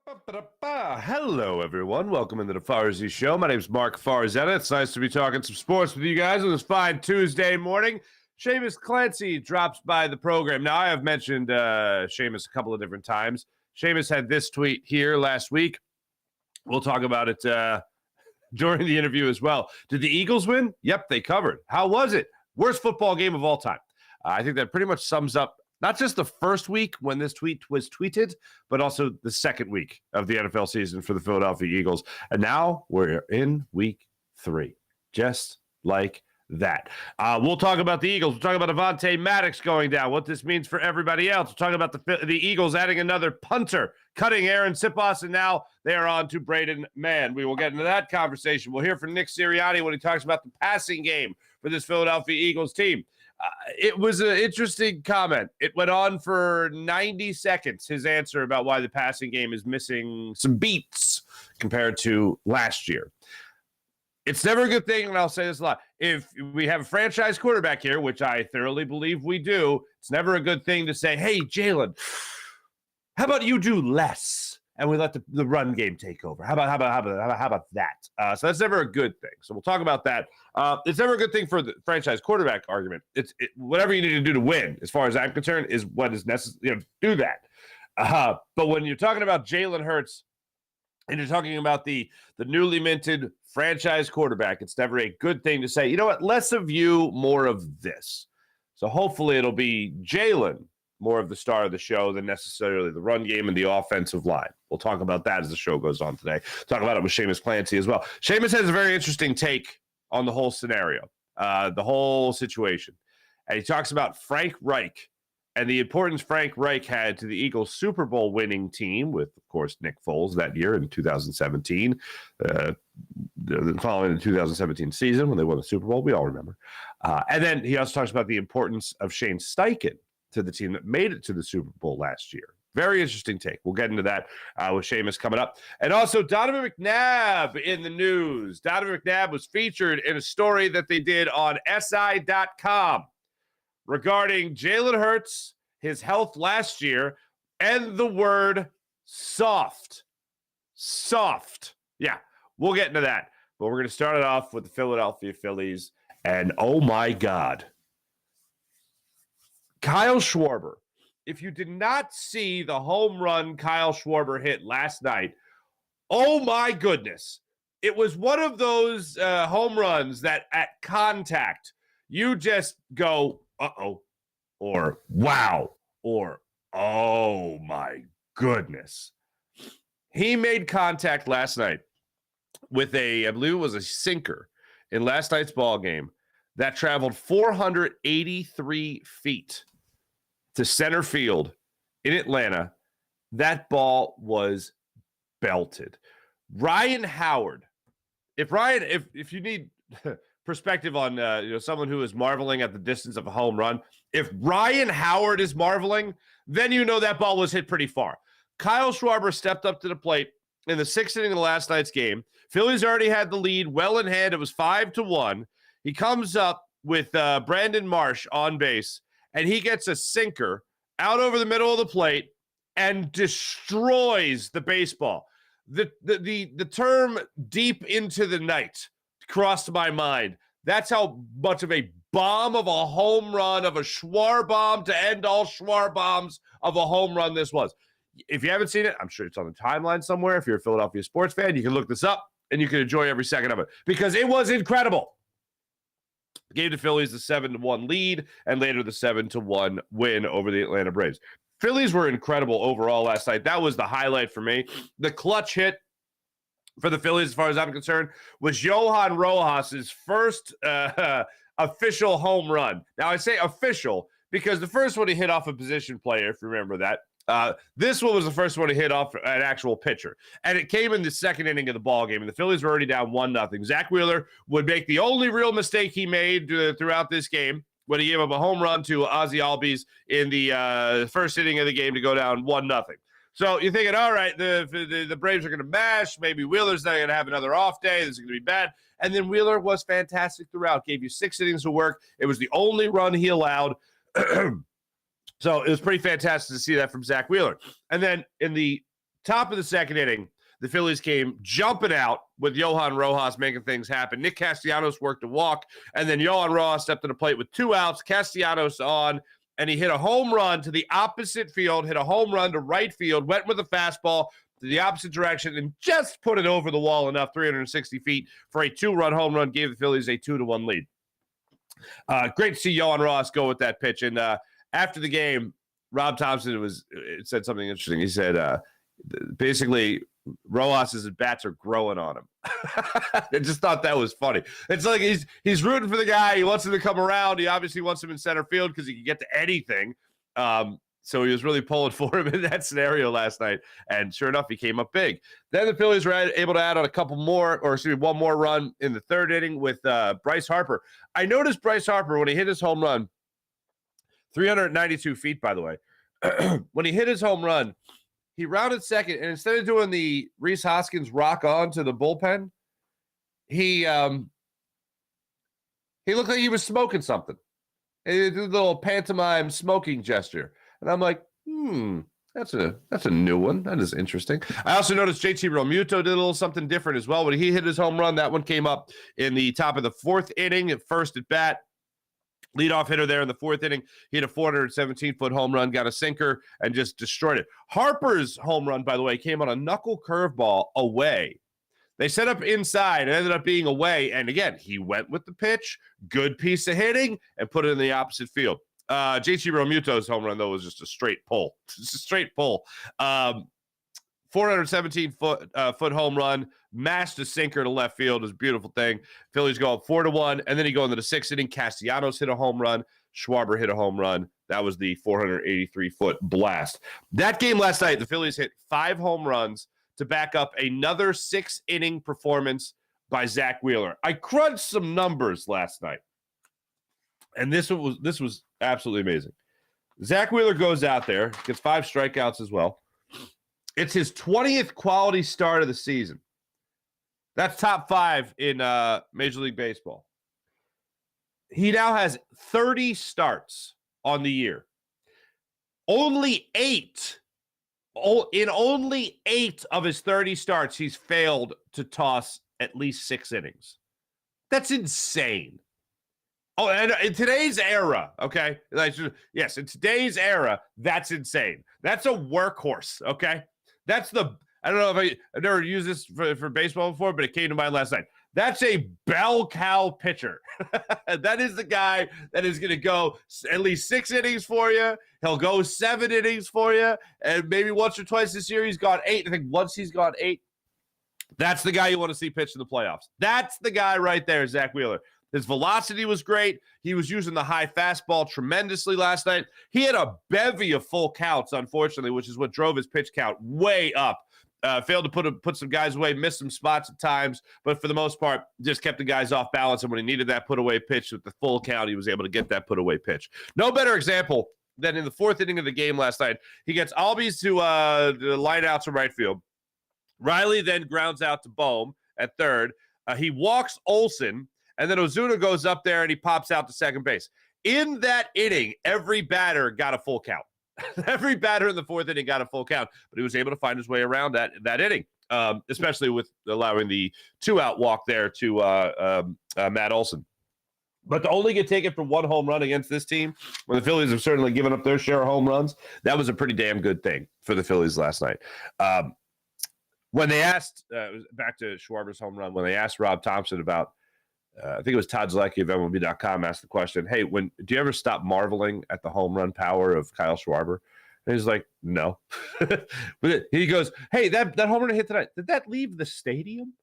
Hello, everyone. Welcome into the Farzy Show. My name is Mark Farzetta. It's nice to be talking some sports with you guys on this fine Tuesday morning. Seamus Clancy drops by the program. Now, I have mentioned Seamus a couple of different times. Seamus had this tweet here last week. We'll talk about it during the interview as well. Did the Eagles win? Yep, they covered. How was it? Worst football game of all time. I think that pretty much sums up not just the first week when this tweet was tweeted, but also the second week of the NFL season for the Philadelphia Eagles. And now we're in week 3, just like that. We'll talk about the Eagles. We'll talk about Avonte Maddox going down, what this means for everybody else. We'll talk about the Eagles adding another punter, cutting Aaron Siposs, and now they are on to Braden Mann. We will get into that conversation. We'll hear from Nick Sirianni when he talks about the passing game for this Philadelphia Eagles team. It was an interesting comment. It went on for 90 seconds, his answer about why the passing game is missing some beats compared to last year. It's never a good thing, and I'll say this a lot. If we have a franchise quarterback here, which I thoroughly believe we do, it's never a good thing to say, hey, Jalen, how about you do less? And we let the run game take over. How about that? So that's never a good thing. So we'll talk about that. It's never a good thing for the franchise quarterback argument. Whatever you need to do to win, as far as I'm concerned, is what is necessary. Do that. But when you're talking about Jalen Hurts and you're talking about the newly minted franchise quarterback, it's never a good thing to say, you know what, less of you, more of this. So hopefully it'll be Jalen more of the star of the show than necessarily the run game and the offensive line. We'll talk about that as the show goes on today. Talk about it with Seamus Clancy as well. Seamus has a very interesting take on the whole scenario, the whole situation. And he talks about Frank Reich and the importance Frank Reich had to the Eagles' Super Bowl winning team with, of course, Nick Foles that year in 2017. Following the 2017 season when they won the Super Bowl, we all remember. And then he also talks about the importance of Shane Steichen to the team that made it to the Super Bowl last year. Very interesting take. We'll get into that with Seamus coming up. And also Donovan McNabb in the news. Donovan McNabb was featured in a story that they did on SI.com regarding Jalen Hurts, his health last year, and the word soft. Soft. Yeah, we'll get into that. But we're going to start it off with the Philadelphia Phillies. And oh my God, Kyle Schwarber. If you did not see the home run Kyle Schwarber hit last night, oh my goodness. It was one of those home runs that at contact, you just go, uh-oh, or wow, or oh my goodness. He made contact last night with I believe it was a sinker in last night's ball game that traveled 483 feet to center field in Atlanta. That ball was belted. Ryan Howard. If you need perspective on someone who is marveling at the distance of a home run, if Ryan Howard is marveling, then you know that ball was hit pretty far. Kyle Schwarber stepped up to the plate in the 6th inning of the last night's game. Phillies already had the lead well in hand. It was 5-1. He comes up with Brandon Marsh on base, and he gets a sinker out over the middle of the plate and destroys the baseball. The term deep into the night crossed my mind. That's how much of a bomb of a home run, of a Schwarber bomb to end all Schwarber bombs of a home run this was. If you haven't seen it, I'm sure it's on the timeline somewhere. If you're a Philadelphia sports fan, you can look this up and you can enjoy every second of it because it was incredible. Gave the Phillies the 7-1 lead and later the 7-1 win over the Atlanta Braves. Phillies were incredible overall last night. That was the highlight for me. The clutch hit for the Phillies, as far as I'm concerned, was Johan Rojas's first official home run. Now, I say official because the first one he hit off a position player, if you remember that. This one was the first one to hit off an actual pitcher, and it came in the 2nd inning of the ball game, and the Phillies were already down 1-0. Zach Wheeler would make the only real mistake he made throughout this game when he gave up a home run to Ozzie Albies in the 1st inning of the game to go down 1-0. So you're thinking, all right, the Braves are going to mash. Maybe Wheeler's not going to have another off day. This is going to be bad. And then Wheeler was fantastic throughout. Gave you 6 innings of work. It was the only run he allowed. So it was pretty fantastic to see that from Zach Wheeler. And then in the top of the second inning, the Phillies came jumping out with Johan Rojas making things happen. Nick Castellanos worked a walk, and then Johan Rojas stepped to the plate with 2 outs. Castellanos on, and he hit a home run to the opposite field, hit a home run to right field, went with a fastball to the opposite direction, and just put it over the wall enough, 360 feet, for a 2-run home run, gave the Phillies a 2-1 lead. Great to see Johan Rojas go with that pitch. And after the game, Rob Thompson said something interesting. He said, basically, Rojas's bats are growing on him. I just thought that was funny. It's like he's rooting for the guy. He wants him to come around. He obviously wants him in center field because he can get to anything. So he was really pulling for him in that scenario last night. And sure enough, he came up big. Then the Phillies were able to add on one more run in the third inning with Bryce Harper. I noticed Bryce Harper, when he hit his home run, 392 feet, by the way, when he hit his home run, he rounded second, and instead of doing the Rhys Hoskins rock on to the bullpen, he looked like he was smoking something. He did a little pantomime smoking gesture. And I'm like, that's a new one. That is interesting. I also noticed JT Realmuto did a little something different as well. When he hit his home run, that one came up in the top of the fourth inning at first at bat. Leadoff hitter there in the fourth inning. He hit a 417-foot home run, got a sinker, and just destroyed it. Harper's home run, by the way, came on a knuckle curveball away. They set up inside and ended up being away. And again, he went with the pitch, good piece of hitting, and put it in the opposite field. JT Realmuto's home run, though, was just a straight pull. Just a straight pull. 417-foot home run, mashed a sinker to left field. It was a beautiful thing. Phillies go up 4-1, and then you go into the sixth inning. Castellanos hit a home run. Schwarber hit a home run. That was the 483-foot blast. That game last night, the Phillies hit 5 home runs to back up another 6-inning performance by Zach Wheeler. I crunched some numbers last night, and this was absolutely amazing. Zach Wheeler goes out there, gets 5 strikeouts as well. It's his 20th quality start of the season. That's top 5 in Major League Baseball. He now has 30 starts on the year. Only 8 of his 30 starts, he's failed to toss at least 6 innings. That's insane. Oh, and in today's era, okay? Yes, in today's era, that's insane. That's a workhorse, okay? That's I don't know if I've never used this for baseball before, but it came to mind last night. That's a bell cow pitcher. That is the guy that is going to go at least 6 innings for you. He'll go 7 innings for you. And maybe once or twice this year, he's gone 8. I think once he's gone 8, that's the guy you want to see pitch in the playoffs. That's the guy right there, Zach Wheeler. His velocity was great. He was using the high fastball tremendously last night. He had a bevy of full counts, unfortunately, which is what drove his pitch count way up. Failed to put some guys away, missed some spots at times, but for the most part, just kept the guys off balance. And when he needed that put-away pitch with the full count, he was able to get that put-away pitch. No better example than in the 4th inning of the game last night. He gets Albies to the line outs from right field. Riley then grounds out to Bohm at third. He walks Olsen, and then Ozuna goes up there and he pops out to second base. In that inning, every batter got a full count. Every batter in the 4th inning got a full count, but he was able to find his way around that inning, especially with allowing the 2-out walk there to Matt Olson. But to only get taken for 1 home run against this team, when the Phillies have certainly given up their share of home runs, that was a pretty damn good thing for the Phillies last night. When they asked, back to Schwarber's home run, when they asked Rob Thompson about, I think it was Todd Zlecki of MLB.com asked the question, hey, do you ever stop marveling at the home run power of Kyle Schwarber? And he's like, no. But he goes, hey, that home run hit tonight, did that leave the stadium?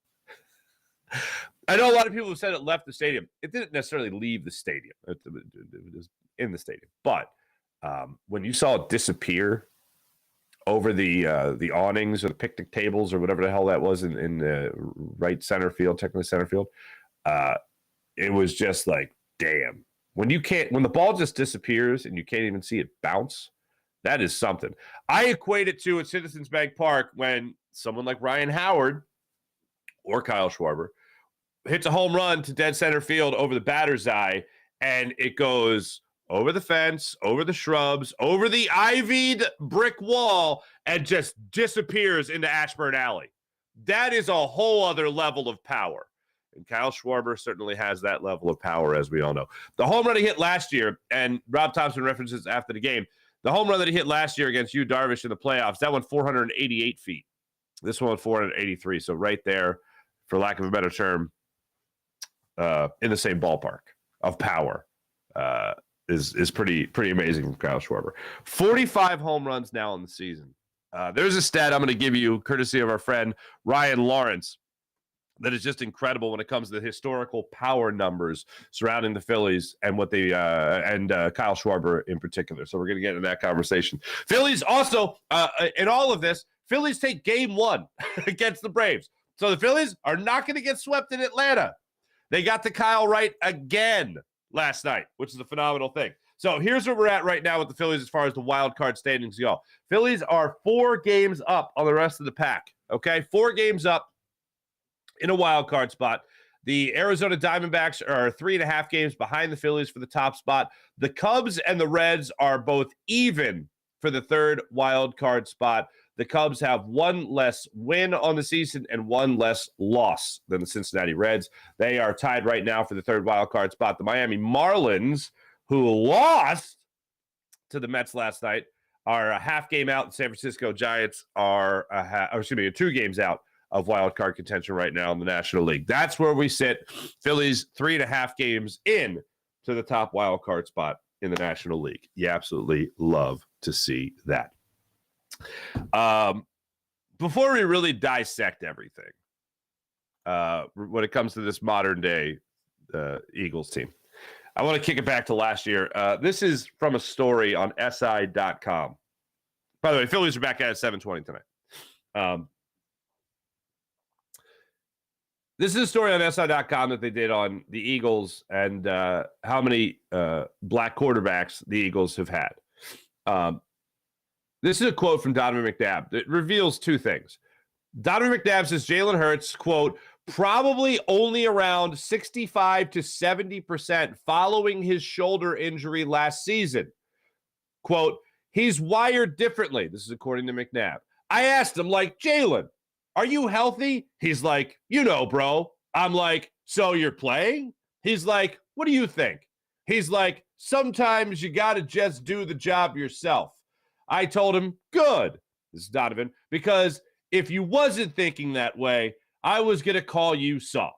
I know a lot of people have said it left the stadium. It didn't necessarily leave the stadium. It was in the stadium. But when you saw it disappear over the awnings or the picnic tables or whatever the hell that was in the right center field, technically center field, it was just like, damn. When the ball just disappears and you can't even see it bounce, that is something. I equate it to at Citizens Bank Park when someone like Ryan Howard or Kyle Schwarber hits a home run to dead center field over the batter's eye, and it goes over the fence, over the shrubs, over the ivied brick wall, and just disappears into Ashburn Alley. That is a whole other level of power. And Kyle Schwarber certainly has that level of power, as we all know. The home run he hit last year, and Rob Thompson references after the game, the home run that he hit last year against Yu Darvish in the playoffs, that went 488 feet. This one went 483. So right there, for lack of a better term, in the same ballpark of power, is pretty amazing from Kyle Schwarber. 45 home runs now in the season. There's a stat I'm going to give you, courtesy of our friend Ryan Lawrence, that is just incredible when it comes to the historical power numbers surrounding the Phillies and what they and Kyle Schwarber in particular. So we're going to get into that conversation. Phillies also, in all of this, Phillies take game 1 against the Braves. So the Phillies are not going to get swept in Atlanta. They got to Kyle right again last night, which is a phenomenal thing. So here's where we're at right now with the Phillies as far as the wild card standings go. Phillies are 4 games up on the rest of the pack. Okay, 4 games up in a wild card spot. The Arizona Diamondbacks are 3.5 games behind the Phillies for the top spot. The Cubs and the Reds are both even for the 3rd wild card spot. The Cubs have 1 less win on the season and 1 less loss than the Cincinnati Reds. They are tied right now for the 3rd wild card spot. The Miami Marlins, who lost to the Mets last night, are a half game out. The San Francisco Giants are 2 games out of wild card contention right now in the National League. That's where we sit. Phillies 3.5 games in to the top wild card spot in the National League. You absolutely love to see that. Before we really dissect everything, when it comes to this modern day Eagles team, I want to kick it back to last year. This is from a story on SI.com. By the way, Phillies are back at 7:20 tonight. This is a story on SI.com that they did on the Eagles and how many black quarterbacks the Eagles have had. This is a quote from Donovan McNabb that reveals 2 things. Donovan McNabb says Jalen Hurts, quote, probably only around 65 to 70% following his shoulder injury last season. Quote, he's wired differently. This is according to McNabb. I asked him, like, Jalen, are you healthy? He's like, bro. I'm like, so you're playing? He's like, what do you think? He's like, sometimes you got to just do the job yourself. I told him, good, this is Donovan, because if you wasn't thinking that way, I was going to call you soft.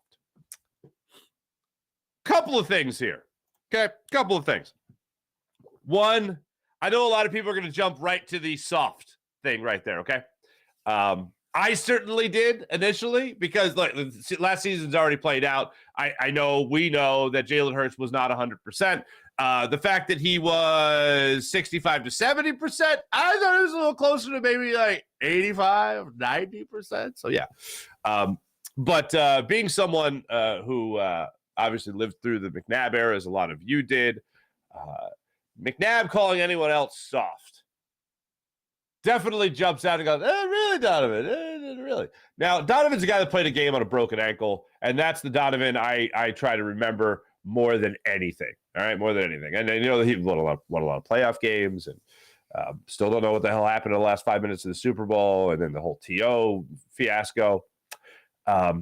Couple of things here, okay? Couple of things. One, I know a lot of people are going to jump right to the soft thing right there, okay? I certainly did initially because look, last season's already played out. We know that Jalen Hurts was not 100%. The fact that he was 65 to 70%, I thought it was a little closer to maybe like 85, 90%. So, yeah. But being someone who obviously lived through the McNabb era, as a lot of you did, McNabb calling anyone else soft definitely jumps out and goes, really, Donovan? Really? Now, Donovan's a guy that played a game on a broken ankle, and that's the Donovan I try to remember more than anything. All right, more than anything. And he won a lot of playoff games, and still don't know what the hell happened in the last 5 minutes of the Super Bowl, and then the whole TO fiasco. I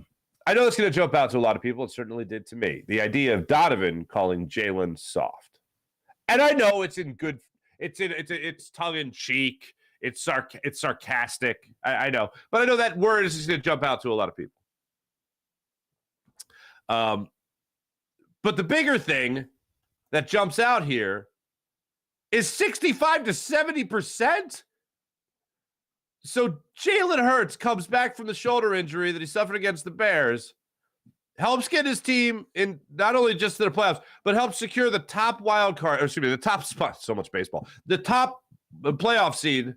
know it's going to jump out to a lot of people. It certainly did to me. The idea of Donovan calling Jalen soft, and I know it's tongue in cheek. It's sarcastic. I know, but I know that word is just going to jump out to a lot of people. But the bigger thing that jumps out here is 65 to 70%. So Jalen Hurts comes back from the shoulder injury that he suffered against the Bears, helps get his team in not only just to the playoffs, but helps secure the top the top spot. So much baseball. The top playoff seed,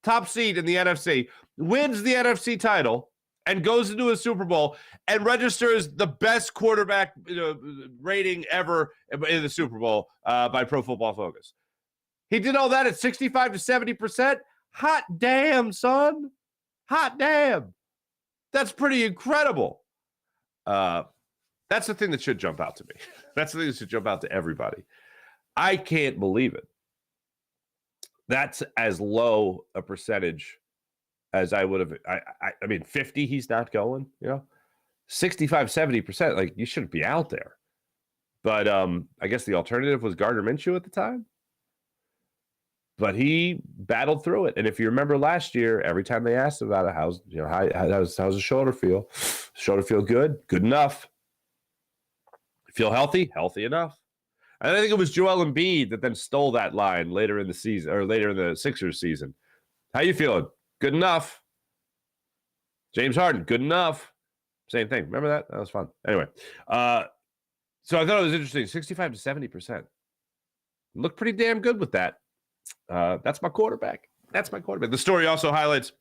top seed in the NFC, wins the NFC title, and goes into a Super Bowl and registers the best quarterback rating ever in the Super Bowl by Pro Football Focus. He did all that at 65 to 70%. Hot damn, son. Hot damn. That's pretty incredible. That's the thing that should jump out to me. That's the thing that should jump out to everybody. I can't believe it. That's as low a percentage as I would have. I mean, 50, he's not going, 65, 70%. Like, you shouldn't be out there. But I guess the alternative was Gardner Minshew at the time. But he battled through it. And if you remember last year, every time they asked about it, how's the shoulder feel? Shoulder feel good? Good enough. Feel healthy? Healthy enough. And I think it was Joel Embiid that then stole that line later in the season, or later in the Sixers season. How you feeling? Good enough. James Harden, good enough. Same thing. Remember that? That was fun. Anyway, so I thought it was interesting. 65 to 70%. Looked pretty damn good with that. That's my quarterback. The story also highlights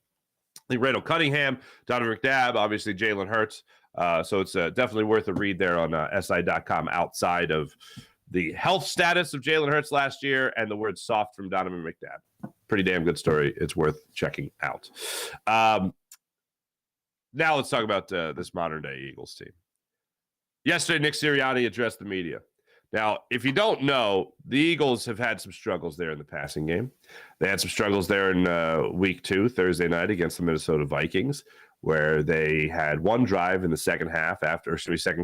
Randall Cunningham, Donovan McNabb, obviously Jalen Hurts. So it's definitely worth a read there on SI.com outside of the health status of Jalen Hurts last year and the word soft from Donovan McNabb. Pretty damn good story. It's worth checking out. Now let's talk about this modern-day Eagles team. Yesterday, Nick Sirianni addressed the media. Now, if you don't know, the Eagles have had some struggles there in the passing game. They had some struggles there in week 2, Thursday night, against the Minnesota Vikings, where they had one drive in the second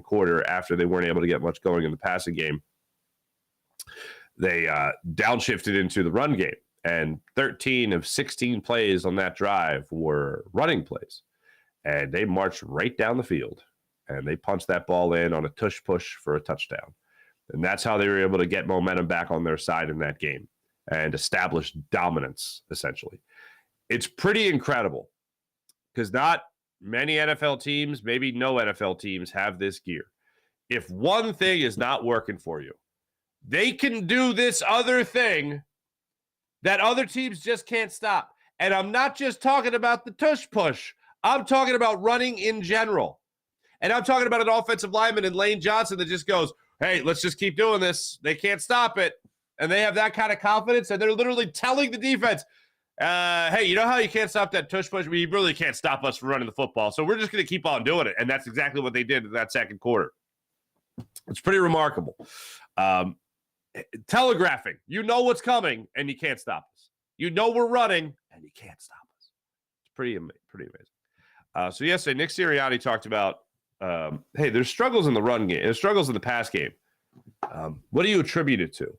quarter after they weren't able to get much going in the passing game. They downshifted into the run game, and 13 of 16 plays on that drive were running plays. And they marched right down the field, and they punched that ball in on a tush push for a touchdown. And that's how they were able to get momentum back on their side in that game and establish dominance, essentially. It's pretty incredible because not many NFL teams, maybe no NFL teams, have this gear. If one thing is not working for you, they can do this other thing that other teams just can't stop. And I'm not just talking about the tush push. I'm talking about running in general. And I'm talking about an offensive lineman in Lane Johnson that just goes, hey, let's just keep doing this. They can't stop it. And they have that kind of confidence, and they're literally telling the defense, hey, you know how you can't stop that tush push? You really can't stop us from running the football, so we're just going to keep on doing it. And that's exactly what they did in that second quarter. It's pretty remarkable. Telegraphing. You know what's coming, and you can't stop us. You know we're running, and you can't stop us. It's pretty amazing. So yesterday, Nick Sirianni talked about, hey, there's struggles in the run game. There's struggles in the pass game. What do you attribute it to?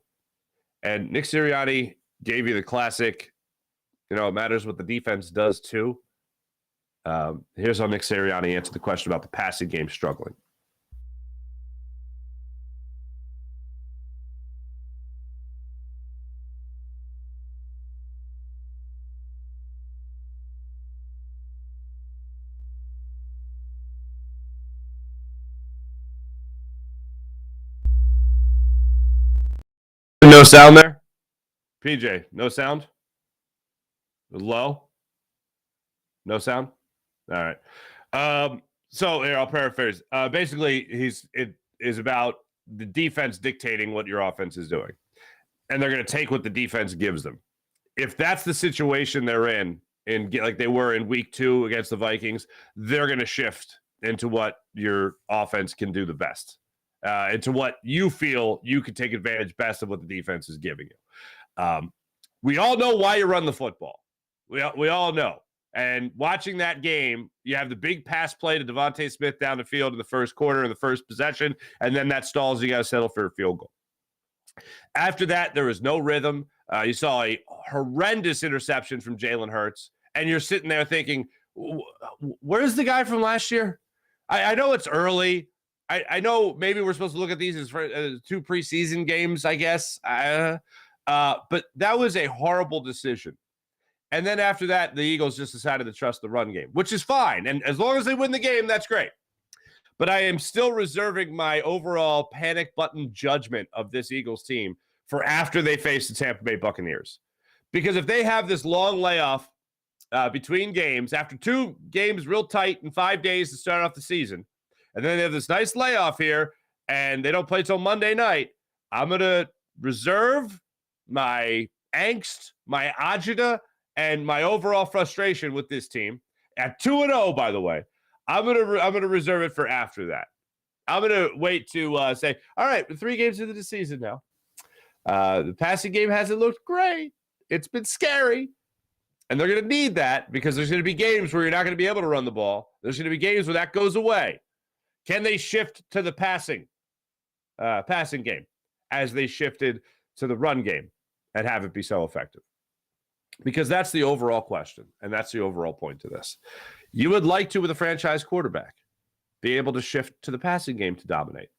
And Nick Sirianni gave you the classic, it matters what the defense does too. Here's how Nick Sirianni answered the question about the passing game struggling. No sound there? PJ, no sound? Low? No sound? All right. So here, I'll paraphrase. Basically, it is about the defense dictating what your offense is doing. And they're going to take what the defense gives them. If that's the situation they're in like they were in week 2 against the Vikings, they're going to shift into what your offense can do the best. Into what you feel you can take advantage best of what the defense is giving you. We all know why you run the football. We all know. And watching that game, you have the big pass play to Devontae Smith down the field in the first quarter in the first possession, and then that stalls. You got to settle for a field goal. After that, there was no rhythm. You saw a horrendous interception from Jalen Hurts, and you're sitting there thinking, where's the guy from last year? I know it's early. I know maybe we're supposed to look at these as 2 preseason games, I guess. But that was a horrible decision. And then after that, the Eagles just decided to trust the run game, which is fine. And as long as they win the game, that's great. But I am still reserving my overall panic button judgment of this Eagles team for after they face the Tampa Bay Buccaneers. Because if they have this long layoff between games, after 2 games real tight in 5 days to start off the season, and then they have this nice layoff here, and they don't play till Monday night, I'm going to reserve my angst, my agita, and my overall frustration with this team. At 2-0, by the way, I'm gonna reserve it for after that. I'm going to wait to say, all right, 3 games into the season now. The passing game hasn't looked great. It's been scary. And they're going to need that because there's going to be games where you're not going to be able to run the ball. There's going to be games where that goes away. Can they shift to the passing game as they shifted to the run game and have it be so effective? Because that's the overall question, and that's the overall point to this. You would like to, with a franchise quarterback, be able to shift to the passing game to dominate.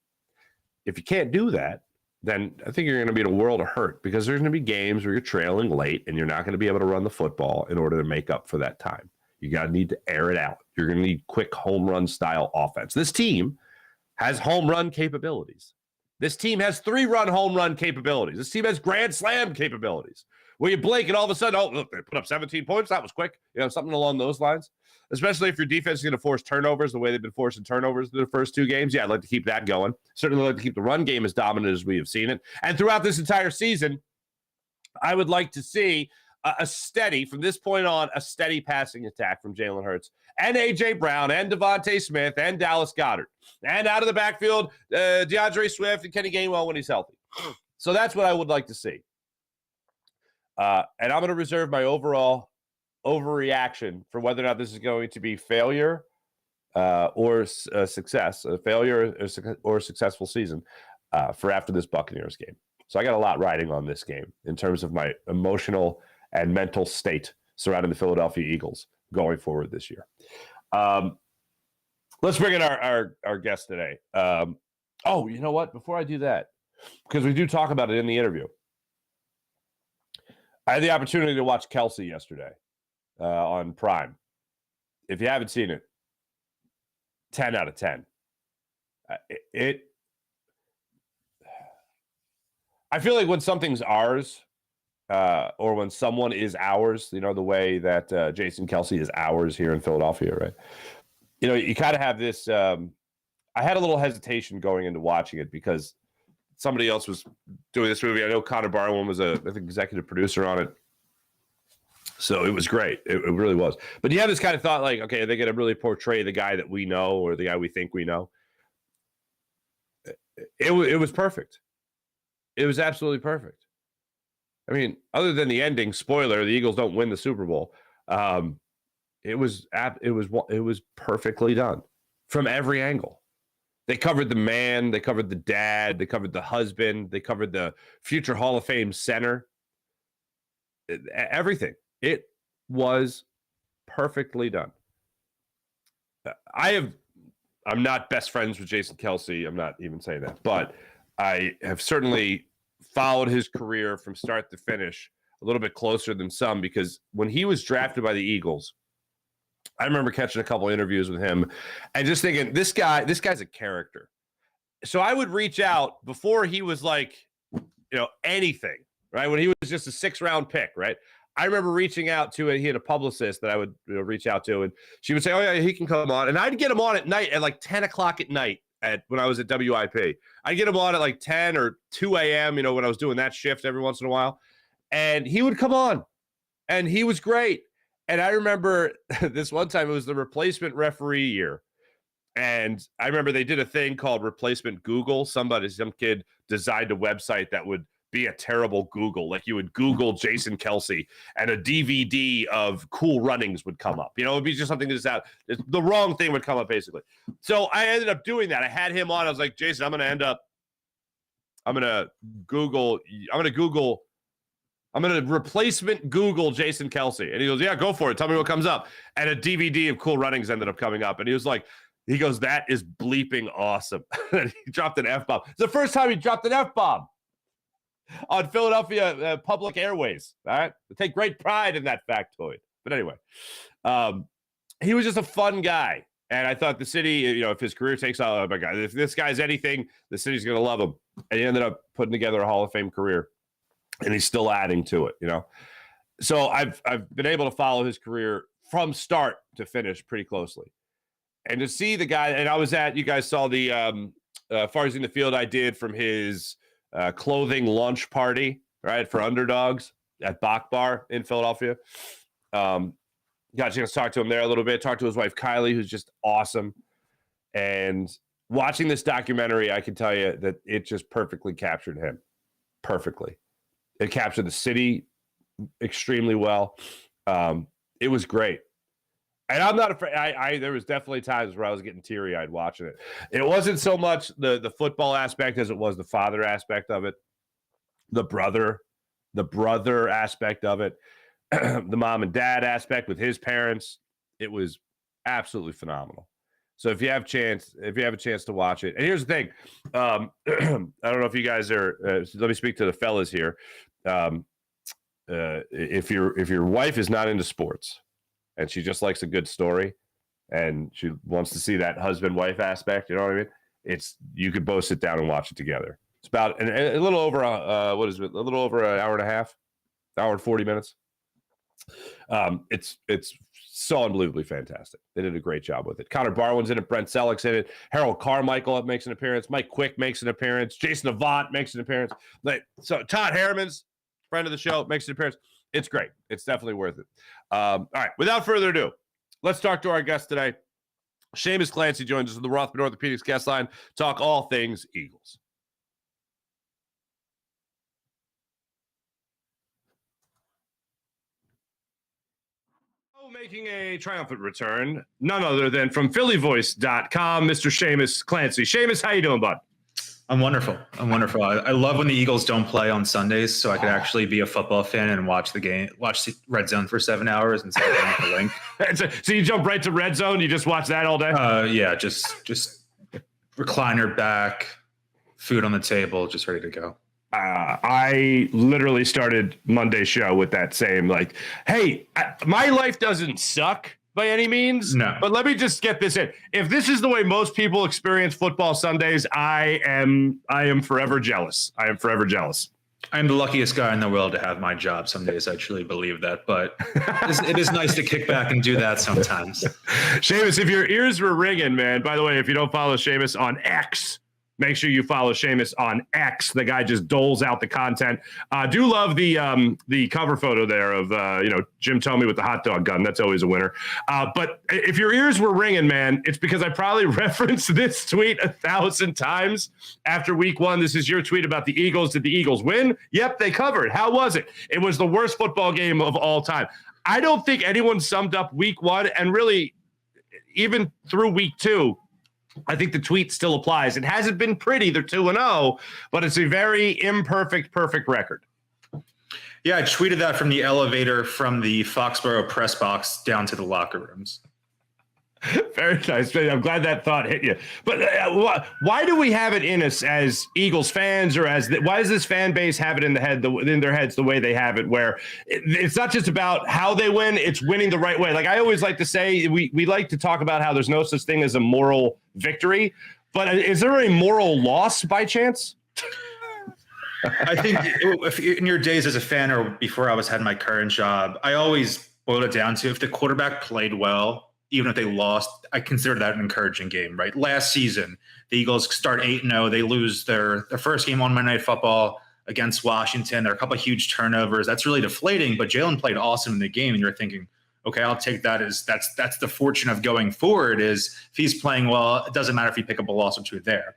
If you can't do that, then I think you're going to be in a world of hurt because there's going to be games where you're trailing late and you're not going to be able to run the football in order to make up for that time. You got to need to air it out. You're going to need quick home run style offense. This team has home run capabilities. This team has 3-run home run capabilities. This team has grand slam capabilities. Where you blink and all of a sudden, oh, look, they put up 17 points. That was quick. Something along those lines. Especially if your defense is going to force turnovers the way they've been forcing turnovers in the first 2 games. Yeah, I'd like to keep that going. Certainly like to keep the run game as dominant as we have seen it. And throughout this entire season, I would like to see a steady, from this point on, a steady passing attack from Jalen Hurts and A.J. Brown and Devontae Smith and Dallas Goedert. And out of the backfield, DeAndre Swift and Kenny Gainwell when he's healthy. So that's what I would like to see. And I'm going to reserve my overall overreaction for whether or not this is going to be failure or success, a failure or a successful season for after this Buccaneers game. So I got a lot riding on this game in terms of my emotional and mental state surrounding the Philadelphia Eagles going forward this year. Let's bring in our guest today. Oh, you know what? Before I do that, because we do talk about it in the interview, I had the opportunity to watch Kelsey yesterday on Prime. If you haven't seen it, 10 out of 10. I feel like when something's ours, or when someone is ours, the way that Jason Kelsey is ours here in Philadelphia, right? You kind of have this. I had a little hesitation going into watching it because somebody else was doing this movie. I know Connor Barwin was I think, executive producer on it. So it was great. It really was. But you have this kind of thought like, okay, are they going to really portray the guy that we know or the guy we think we know? It was perfect. It was absolutely perfect. I mean, other than the ending, spoiler, the Eagles don't win the Super Bowl. It was perfectly done from every angle. They covered the man, they covered the dad, they covered the husband, they covered the future Hall of Fame center. Everything. It was perfectly done. I'm not best friends with Jason Kelsey. I'm not even saying that, but I have certainly followed his career from start to finish a little bit closer than some, because when he was drafted by the Eagles, I remember catching a couple interviews with him and just thinking, this guy's a character. So I would reach out before he was like, anything, right? When he was just a 6th-round pick, right? I remember reaching out to he had a publicist that I would reach out to, and she would say, oh yeah, he can come on. And I'd get him on at night at like 10 o'clock at night when I was at WIP. I'd get him on at like 10 or 2 a.m., when I was doing that shift every once in a while. And he would come on, and he was great. And I remember this one time, it was the replacement referee year. And I remember they did a thing called replacement Google. Some kid designed a website that would be a terrible Google. Like you would Google Jason Kelsey and a DVD of Cool Runnings would come up. It would be just something that's the wrong thing would come up basically. So I ended up doing that. I had him on. I was like, Jason, I'm going to replacement Google Jason Kelsey. And he goes, yeah, go for it. Tell me what comes up. And a DVD of Cool Runnings ended up coming up. And he was like, that is bleeping awesome. And he dropped an F-bomb. It's the first time he dropped an F-bomb on Philadelphia public airways. All right. I take great pride in that factoid. But anyway, he was just a fun guy. And I thought the city, if his career takes off, oh my God, if this guy's anything, the city's going to love him. And he ended up putting together a Hall of Fame career. And he's still adding to it, So I've been able to follow his career from start to finish pretty closely. And to see the guy, and I was you guys saw the Farzy in the Field I did from his clothing lunch party, right, for underdogs at Bach Bar in Philadelphia. Got a chance to talk to him there a little bit, talk to his wife, Kylie, who's just awesome. And watching this documentary, I can tell you that it just perfectly captured him. perfectly. It captured the city extremely well. It was great. And I'm not afraid. There was definitely times where I was getting teary-eyed watching it. It wasn't so much the football aspect as it was the father aspect of it, the brother aspect of it, the mom and dad aspect with his parents. It was absolutely phenomenal. So if you have a chance to watch it, and here's the thing, I don't know if you guys are. Let me speak to the fellas here. If your wife is not into sports and she just likes a good story and she wants to see that husband-wife aspect, you know what I mean? You could both sit down and watch it together. It's about a little over a little over an hour and a half, hour and 40 minutes. It's so unbelievably fantastic. They did a great job with it. Connor Barwin's in it. Brent Selleck's in it. Harold Carmichael makes an appearance. Mike Quick makes an appearance. Jason Avant makes an appearance. So Todd Harriman's friend of the show makes an appearance. It's great. It's definitely worth it. All right. Without further ado, let's talk to our guest today. Seamus Clancy joins us on the Rothman Orthopedics guest line. Talk all things Eagles. Making a triumphant return, none other than from phillyvoice.com, Mr. Seamus Clancy. Seamus, how you doing, bud? I'm wonderful. I love when the Eagles don't play on Sundays, so I could actually be a football fan and watch the Red Zone for 7 hours instead of going the link. So you jump right to Red Zone? You just watch that all day? Yeah, just recliner back, food on the table, just ready to go. I literally started Monday's show with that same, hey, my life doesn't suck by any means. No. But let me just get this in. If this is the way most people experience football Sundays, I am forever jealous. I am forever jealous. I'm the luckiest guy in the world to have my job. Some days I truly believe that, but it is nice to kick back and do that sometimes. Seamus, if your ears were ringing, man, by the way, if you don't follow Seamus on X, make sure you follow Seamus on X. The guy just doles out the content. Do love the cover photo there of Jim Tomey with the hot dog gun. That's always a winner. But if your ears were ringing, man, it's because I probably referenced this tweet 1,000 times after week one. This is your tweet about the Eagles. Did the Eagles win? Yep, they covered. How was it? It was the worst football game of all time. I don't think anyone summed up week one, and really even through week two. I think the tweet still applies. It hasn't been pretty. They're 2-0, but it's a very imperfect, perfect record. Yeah, I tweeted that from the elevator from the Foxborough press box down to the locker rooms. Very nice. I'm glad that thought hit you. But why do we have it in us as Eagles fans, or why does this fan base have it in their heads the way they have it, where it's not just about how they win, it's winning the right way. Like I always like to say, we like to talk about how there's no such thing as a moral victory, but is there a moral loss by chance? I think if in your days as a fan or before I had my current job, I always boiled it down to if the quarterback played well, even if they lost, I consider that an encouraging game, right? Last season, the Eagles start 8-0. They lose their first game on Monday Night Football against Washington. There are a couple of huge turnovers. That's really deflating, but Jalen played awesome in the game, and you're thinking, okay, I'll take that as that's the fortune of going forward is if he's playing well, it doesn't matter if you pick up a loss or two there.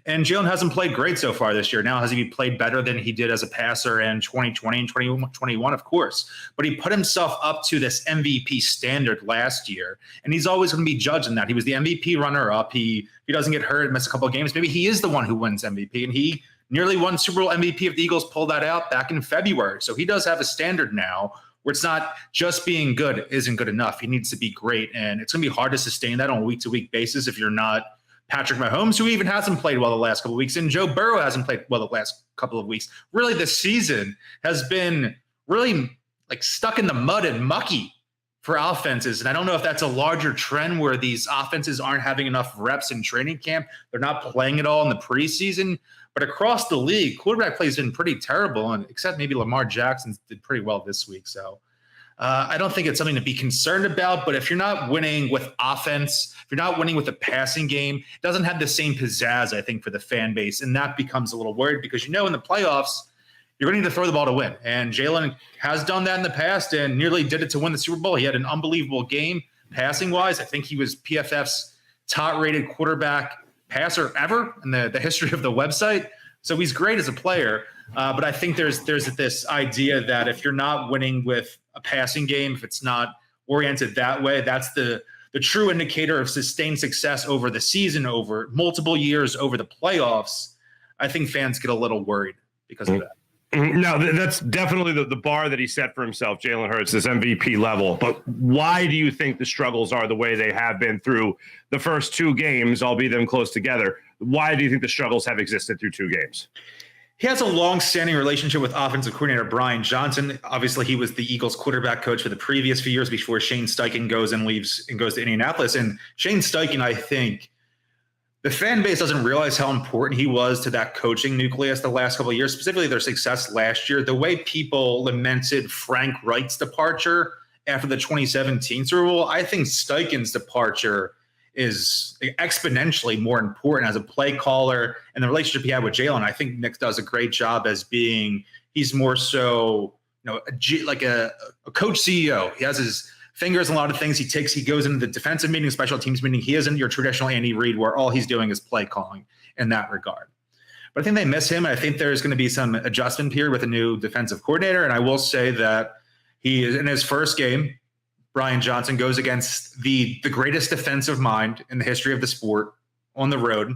And Jalen hasn't played great so far this year. Now, has he played better than he did as a passer in 2020 and 2021? Of course. But he put himself up to this MVP standard last year, and he's always going to be judged in that. He was the MVP runner-up. He doesn't get hurt, miss a couple of games. Maybe he is the one who wins MVP, and he nearly won Super Bowl MVP if the Eagles pulled that out back in February. So he does have a standard now where it's not just being good isn't good enough. He needs to be great, and it's going to be hard to sustain that on a week-to-week basis if you're not Patrick Mahomes, who even hasn't played well the last couple of weeks, and Joe Burrow hasn't played well the last couple of weeks. Really, this season has been really stuck in the mud and mucky for offenses. And I don't know if that's a larger trend where these offenses aren't having enough reps in training camp. They're not playing it all in the preseason. But across the league, quarterback play has been pretty terrible, and except maybe Lamar Jackson did pretty well this week. So I don't think it's something to be concerned about, but if you're not winning with offense, if you're not winning with the passing game, it doesn't have the same pizzazz, I think, for the fan base. And that becomes a little worried because, in the playoffs, you're going to need to throw the ball to win. And Jalen has done that in the past and nearly did it to win the Super Bowl. He had an unbelievable game passing-wise. I think he was PFF's top-rated quarterback passer ever in the history of the website. So he's great as a player. But I think there's this idea that if you're not winning with a passing game, if it's not oriented that way, that's the true indicator of sustained success over the season, over multiple years, over the playoffs. I think fans get a little worried because of that. No, that's definitely the bar that he set for himself, Jalen Hurts, this MVP level. But why do you think the struggles are the way they have been through the first two games, albeit them close together? Why do you think the struggles have existed through two games? He has a long-standing relationship with offensive coordinator Brian Johnson. Obviously, he was the Eagles quarterback coach for the previous few years before Shane Steichen goes to Indianapolis. And Shane Steichen, I think, the fan base doesn't realize how important he was to that coaching nucleus the last couple of years, specifically their success last year. The way people lamented Frank Wright's departure after the 2017 Super Bowl, I think Steichen's departure is exponentially more important as a play caller, and the relationship he had with Jalen. I think Nick does a great job as he's more so, like a coach CEO. He has his fingers in a lot of things. He goes into the defensive meeting, special teams meeting. He isn't your traditional Andy Reid where all he's doing is play calling in that regard. But I think they miss him. And I think there's going to be some adjustment period with a new defensive coordinator. And I will say that he is in his first game. Brian Johnson goes against the greatest defensive mind in the history of the sport on the road.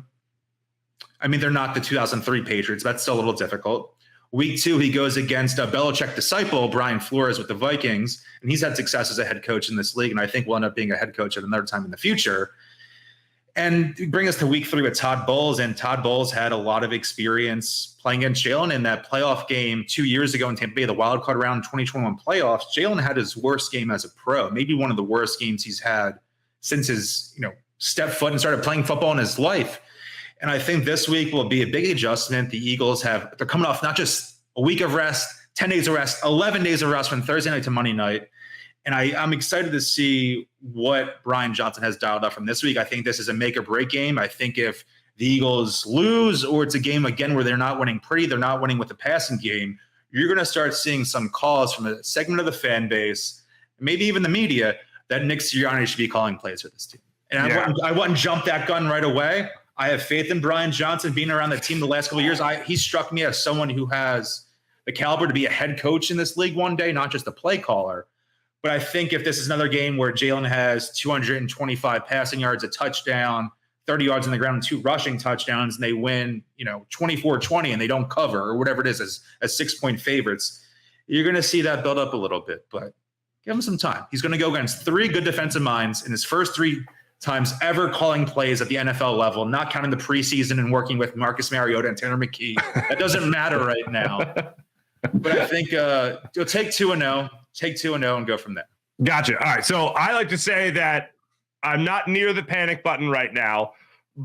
I mean, they're not the 2003 Patriots. That's still a little difficult. Week 2, he goes against a Belichick disciple, Brian Flores, with the Vikings, and he's had success as a head coach in this league, and I think will end up being a head coach at another time in the future. And bring us to week 3 with Todd Bowles, and Todd Bowles had a lot of experience playing against Jalen in that playoff game 2 years ago in Tampa Bay, the wild card round 2021 playoffs. Jalen had his worst game as a pro, maybe one of the worst games he's had since his stepped foot and started playing football in his life. And I think this week will be a big adjustment. The Eagles they're coming off not just a week of rest, 10 days of rest, 11 days of rest from Thursday night to Monday night. And I'm excited to see what Brian Johnson has dialed up from this week. I think this is a make or break game. I think if the Eagles lose, or it's a game again where they're not winning pretty, they're not winning with the passing game, you're going to start seeing some calls from a segment of the fan base, maybe even the media, that Nick Sirianni should be calling plays for this team. And I wouldn't jump that gun right away. I have faith in Brian Johnson being around the team the last couple of years. He struck me as someone who has the caliber to be a head coach in this league one day, not just a play caller. But I think if this is another game where Jalen has 225 passing yards, a touchdown, 30 yards on the ground, and 2 rushing touchdowns, and they win, 24-20 and they don't cover or whatever it is as 6-point favorites, you're going to see that build up a little bit. But give him some time. He's going to go against 3 good defensive minds in his first 3 times ever calling plays at the NFL level, not counting the preseason and working with Marcus Mariota and Tanner McKee. That doesn't matter right now. But I think you'll take 2-0, and go from there. Gotcha. All right. So I like to say that I'm not near the panic button right now,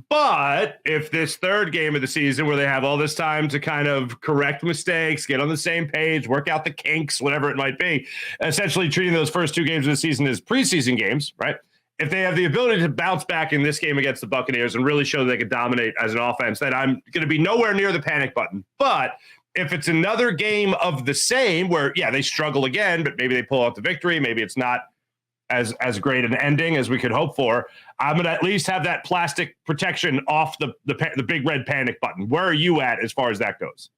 but if this third game of the season where they have all this time to kind of correct mistakes, get on the same page, work out the kinks, whatever it might be, essentially treating those first 2 games of the season as preseason games, right? If they have the ability to bounce back in this game against the Buccaneers and really show that they can dominate as an offense, then I'm going to be nowhere near the panic button. But if it's another game of the same where, they struggle again, but maybe they pull out the victory, maybe it's not as great an ending as we could hope for, I'm going to at least have that plastic protection off the big red panic button. Where are you at as far as that goes?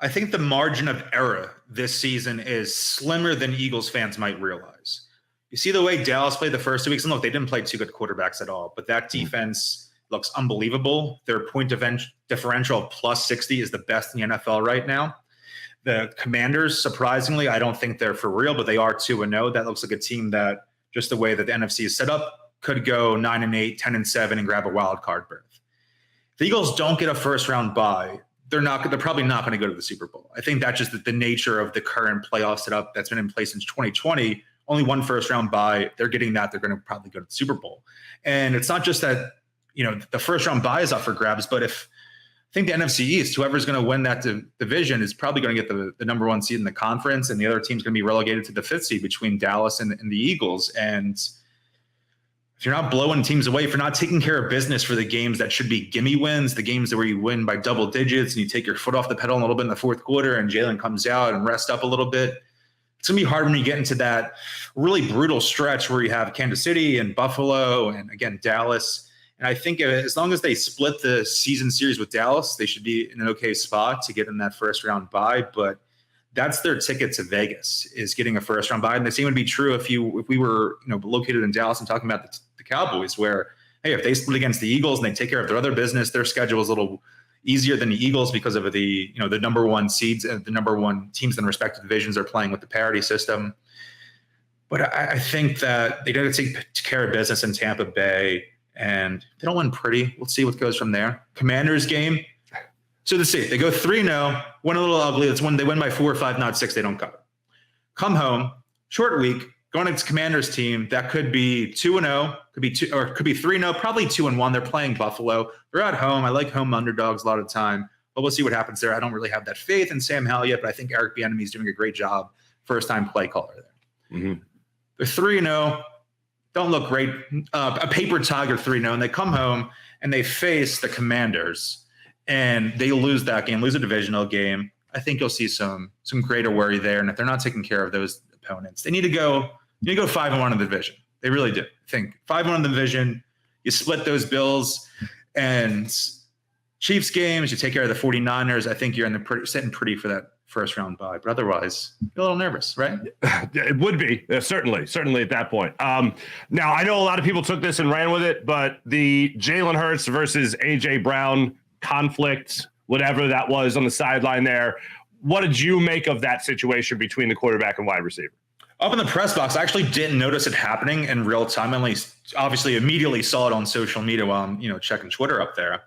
I think the margin of error this season is slimmer than Eagles fans might realize. You see the way Dallas played the first 2 weeks, and look, they didn't play 2 good quarterbacks at all, but that defense looks unbelievable. Their point differential of plus 60 is the best in the NFL right now. The Commanders, surprisingly, I don't think they're for real, but they are 2-0. That looks like a team that, just the way that the NFC is set up, could go 9-8, 10-7, and grab a wild card berth. If the Eagles don't get a first-round bye, they're probably not going to go to the Super Bowl. I think that's just the nature of the current playoff setup that's been in place since 2020. Only 1 first-round bye. They're getting that. They're going to probably go to the Super Bowl. And it's not just that, the first-round bye is up for grabs, but I think the NFC East, whoever's going to win that division is probably going to get the number 1 seed in the conference, and the other team's going to be relegated to the 5th seed between Dallas and the Eagles. And if you're not blowing teams away, if you're not taking care of business for the games that should be gimme wins, the games where you win by double digits and you take your foot off the pedal a little bit in the 4th quarter and Jalen comes out and rests up a little bit, it's going to be hard when you get into that really brutal stretch where you have Kansas City and Buffalo and, again, Dallas And I think as long as they split the season series with Dallas, they should be in an okay spot to get in that first round bye. But that's their ticket to Vegas, is getting a first round bye. And the same would be true if we were located in Dallas and talking about the Cowboys, where, hey, if they split against the Eagles and they take care of their other business, their schedule is a little easier than the Eagles because of the number one seeds and the number one teams in respective divisions are playing with the parity system. But I think that they got to take care of business in Tampa Bay, and they don't win pretty. We'll see what goes from there. Commanders game. So let's see. They go 3-0, win a little ugly. That's when they win by 4 or 5, not 6. They don't cover. Come home, short week, going against Commanders team that could be 2-0, could be 3-0, probably 2-1. They're playing Buffalo. They're at home. I like home underdogs a lot of the time, but we'll see what happens there. I don't really have that faith in Sam Howell yet, but I think Eric Bieniemy is doing a great job. First-time play caller there. Mm-hmm. They're 3-0, don't look great. A paper tiger 3-0, and they come home and they face the Commanders, and they lose that game, lose a divisional game. I think you'll see some greater worry there. And if they're not taking care of those opponents, they need to go 5-1 in the division. They really do. I think 5-1 in the division. You split those Bills and Chiefs games. You take care of the 49ers. I think you're sitting pretty for that first round bye. But otherwise, you're a little nervous, right? It would be certainly at that point. Now I know a lot of people took this and ran with it, but the Jalen Hurts versus AJ Brown conflict, whatever that was on the sideline there, what did you make of that situation between the quarterback and wide receiver? Up in the press box, I actually didn't notice it happening in real time. I only obviously immediately saw it on social media while I'm checking Twitter up there.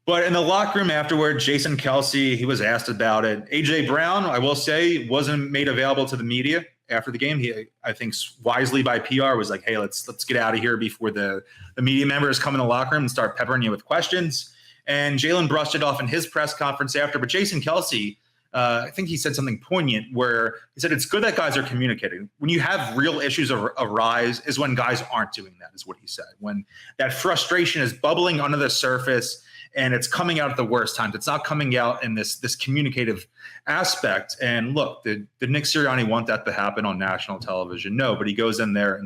But in the locker room afterward, Jason Kelce, he was asked about it. AJ Brown, I will say, wasn't made available to the media after the game. He, I think, wisely by PR was like, hey, let's get out of here before the media members come in the locker room and start peppering you with questions. And Jalen brushed it off in his press conference after. But Jason Kelce, I think he said something poignant where he said it's good that guys are communicating. When you have real issues arise is when guys aren't doing that, is what he said. When that frustration is bubbling under the surface and it's coming out at the worst times. It's not coming out in this communicative aspect. And look, did Nick Sirianni want that to happen on national television? No, but he goes in there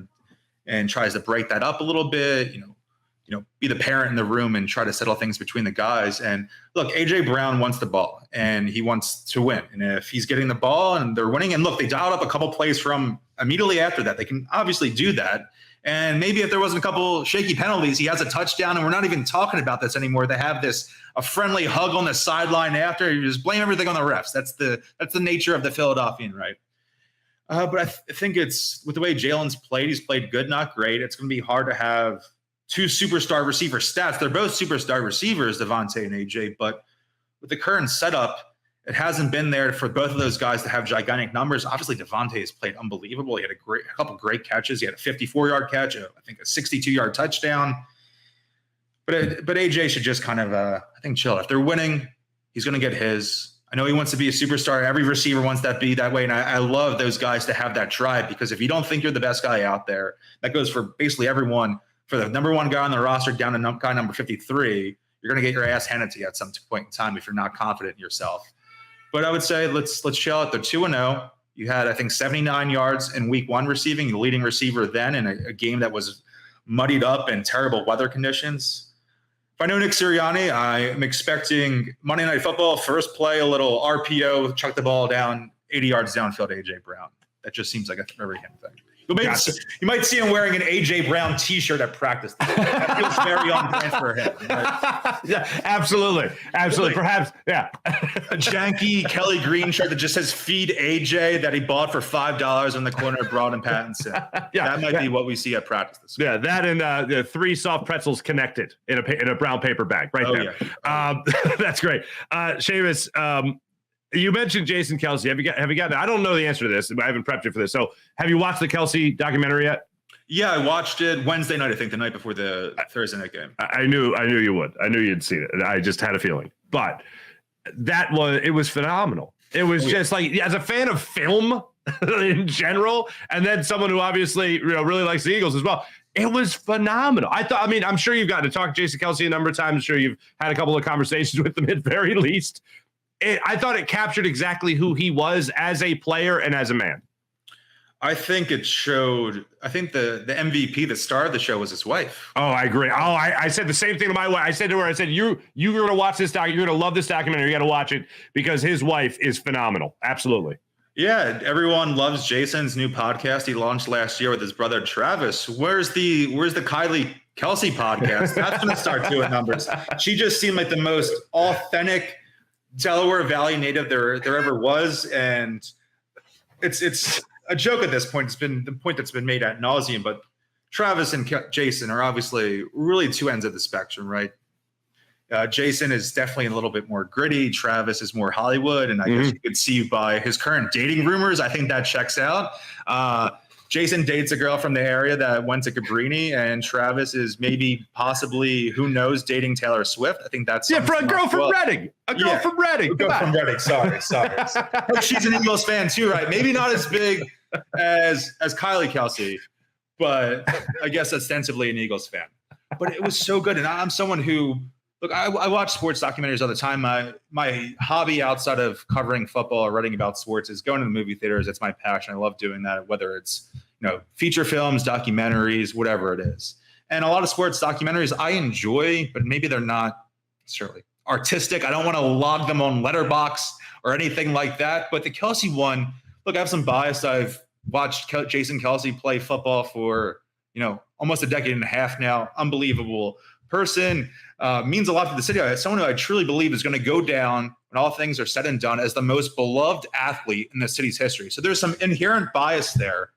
and tries to break that up a little bit, be the parent in the room and try to settle things between the guys. And look, AJ Brown wants the ball and he wants to win. And if he's getting the ball and they're winning, and look, they dialed up a couple plays from immediately after that. They can obviously do that. And maybe if there wasn't a couple shaky penalties, he has a touchdown, and we're not even talking about this anymore. They have a friendly hug on the sideline after. You just blame everything on the refs. That's the nature of the Philadelphian, right? But I think it's with the way Jalen's played. He's played good, not great. It's going to be hard to have two superstar receiver stats. They're both superstar receivers, Devontae and AJ, but with the current setup, it hasn't been there for both of those guys to have gigantic numbers. Obviously, Devontae has played unbelievable. He had a couple great catches. He had a 54-yard catch, I think a 62-yard touchdown. But AJ should just kind of, I think, chill. If they're winning, he's going to get his. I know he wants to be a superstar. Every receiver wants that be that way, and I love those guys to have that drive, because if you don't think you're the best guy out there, that goes for basically everyone. For the number one guy on the roster down to guy number 53, you're going to get your ass handed to you at some point in time if you're not confident in yourself. But I would say let's chill out. They're 2-0. You had, I think, 79 yards in week one receiving, the leading receiver then in a game that was muddied up in terrible weather conditions. If I know Nick Sirianni, I am expecting Monday Night Football, first play, a little RPO, chuck the ball down, 80 yards downfield to AJ Brown. That just seems like a very him thing. You might see him wearing an AJ Brown T-shirt at practice. That feels very on brand for him. Right? Yeah, absolutely. Perhaps, yeah. A janky Kelly Green shirt that just says "Feed AJ" that he bought for $5 in the corner of Broad and Pattinson. Yeah, that might be what we see at practice this week. Yeah, that and the 3 soft pretzels connected in a brown paper bag right there. Yeah. That's great. Seamus, you mentioned Jason Kelce. Have you gotten? I don't know the answer to this. I haven't prepped you for this. So, have you watched the Kelce documentary yet? Yeah, I watched it Wednesday night. I think the night before the Thursday night game. I knew you would. I knew you'd seen it. I just had a feeling. But it was phenomenal. It was just like, as a fan of film in general, and then someone who obviously really likes the Eagles as well. It was phenomenal. I'm sure you've gotten to talk to Jason Kelce a number of times. I'm sure you've had a couple of conversations with him at very least. I thought it captured exactly who he was as a player and as a man. I think it showed. I think the MVP, the star of the show, was his wife. Oh, I agree. I said the same thing to my wife. I said to her, I said, you're going to watch this doc. You're going to love this documentary. You got to watch it because his wife is phenomenal. Absolutely. Yeah, everyone loves Jason's new podcast he launched last year with his brother Travis. Where's the Kylie Kelsey podcast? That's going to start doing numbers. She just seemed like the most authentic Delaware Valley native there ever was, and it's a joke at this point. It's been the point that's been made ad nauseum, but Travis and Jason are obviously really two ends of the spectrum, right? Jason is definitely a little bit more gritty. Travis is more Hollywood, and I guess you could see by his current dating rumors, I think that checks out. Jason dates a girl from the area that went to Cabrini, and Travis is maybe, possibly, who knows, dating Taylor Swift. I think that's for a girl from Reading. A girl from Reading. A girl from Reading. Sorry. She's an Eagles fan too, right? Maybe not as big as Kylie Kelsey, but I guess ostensibly an Eagles fan. But it was so good, and I'm someone who. Look, I watch sports documentaries all the time. My hobby outside of covering football or writing about sports is going to the movie theaters. It's my passion. I love doing that, whether it's feature films, documentaries, whatever it is. And a lot of sports documentaries I enjoy, but maybe they're not necessarily artistic. I don't want to log them on Letterboxd or anything like that. But the Kelsey one, look, I have some bias. I've watched Jason Kelsey play football for almost a decade and a half now. Unbelievable person. Means a lot to the city. Someone who I truly believe is going to go down when all things are said and done as the most beloved athlete in the city's history. So there's some inherent bias there,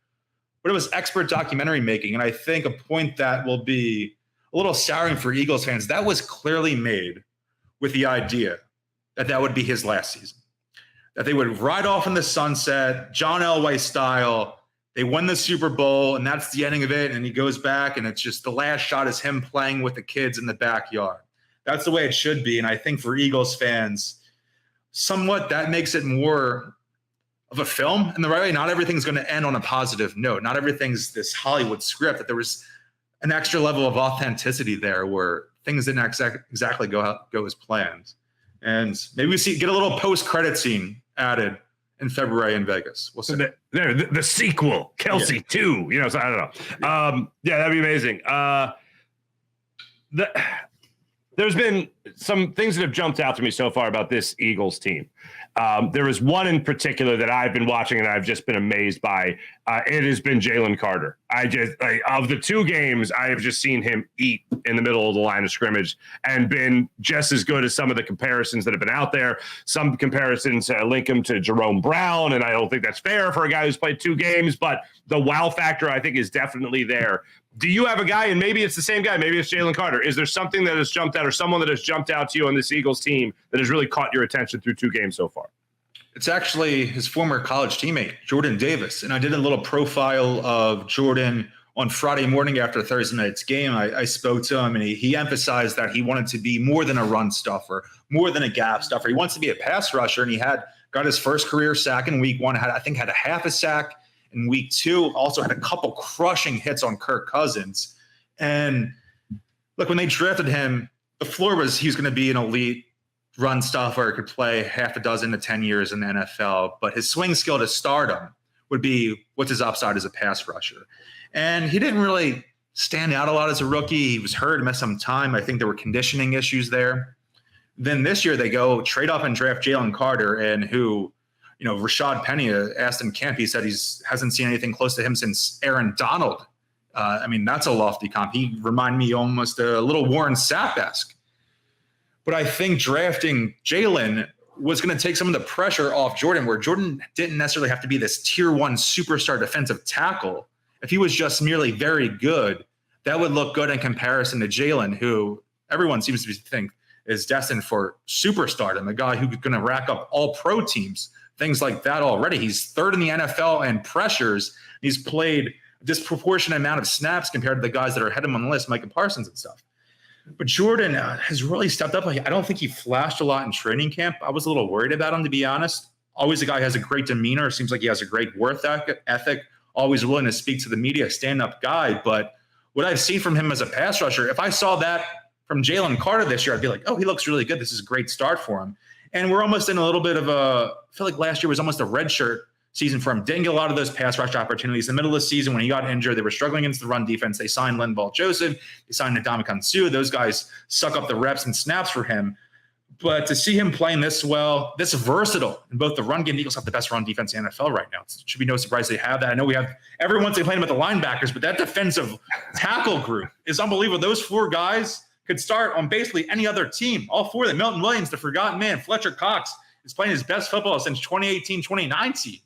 but it was expert documentary making. And I think a point that will be a little souring for Eagles fans, that was clearly made with the idea that would be his last season, that they would ride off in the sunset, John Elway style. They won the Super Bowl, and that's the ending of it. And he goes back, and it's just the last shot is him playing with the kids in the backyard. That's the way it should be. And I think for Eagles fans, somewhat that makes it more of a film in the right way. Not everything's going to end on a positive note. Not everything's this Hollywood script. That there was an extra level of authenticity there where things didn't exactly go as planned. And maybe we get a little post-credit scene added in February in Vegas. We'll see. The sequel, Kelsey 2. So I don't know. Yeah, that'd be amazing. There's been some things that have jumped out to me so far about this Eagles team. There is one in particular that I've been watching and I've just been amazed by. It has been Jalen Carter. Of the two games, I have just seen him eat in the middle of the line of scrimmage and been just as good as some of the comparisons that have been out there. Some comparisons link him to Jerome Brown, and I don't think that's fair for a guy who's played two games, but the wow factor, I think, is definitely there. Do you have a guy, and maybe it's the same guy, maybe it's Jalen Carter. Is there something that has jumped out or someone that has jumped out to you on this Eagles team that has really caught your attention through two games so far? It's actually his former college teammate, Jordan Davis. And I did a little profile of Jordan on Friday morning after Thursday night's game. I spoke to him, and he emphasized that he wanted to be more than a run stuffer, more than a gap stuffer. He wants to be a pass rusher, and he got his first career sack in week one, had a half a sack in week two, also had a couple crushing hits on Kirk Cousins. And look, when they drafted him, the floor was he was going to be an elite run stuffer, could play half a dozen to 10 years in the NFL, but his swing skill to stardom would be what's his upside as a pass rusher. And he didn't really stand out a lot as a rookie. He was hurt, missed some time. I think there were conditioning issues there. Then this year they go trade up and draft Jalen Carter, and who, Rashad Penny asked in camp, he said hasn't seen anything close to him since Aaron Donald. That's a lofty comp. He reminded me almost a little Warren Sapp-esque. But I think drafting Jalen was going to take some of the pressure off Jordan, where Jordan didn't necessarily have to be this tier one superstar defensive tackle. If he was just merely very good, that would look good in comparison to Jalen, who everyone seems to think is destined for superstardom, a guy who's going to rack up all pro teams, things like that already. He's third in the NFL in pressures. He's played a disproportionate amount of snaps compared to the guys that are ahead of him on the list, Micah Parsons and stuff. But Jordan has really stepped up. I don't think he flashed a lot in training camp. I was a little worried about him, to be honest. Always a guy who has a great demeanor. Seems like he has a great work ethic, always willing to speak to the media, stand-up guy. But what I've seen from him as a pass rusher, if I saw that from Jalen Carter this year, I'd be like, oh, he looks really good. This is a great start for him. And we're almost in a little bit of I feel like last year was almost a redshirt season for him. Didn't get a lot of those pass rush opportunities. In the middle of the season, when he got injured, they were struggling against the run defense. They signed Linval Joseph. They signed Ndamukong Suh. Those guys suck up the reps and snaps for him. But to see him playing this well, this versatile in both the run game, the Eagles have the best run defense in the NFL right now. It should be no surprise they have that. I know we have every once they play them at the linebackers, but that defensive tackle group is unbelievable. Those four guys could start on basically any other team. All four of them. Milton Williams, the forgotten man. Fletcher Cox is playing his best football since 2018, 2019.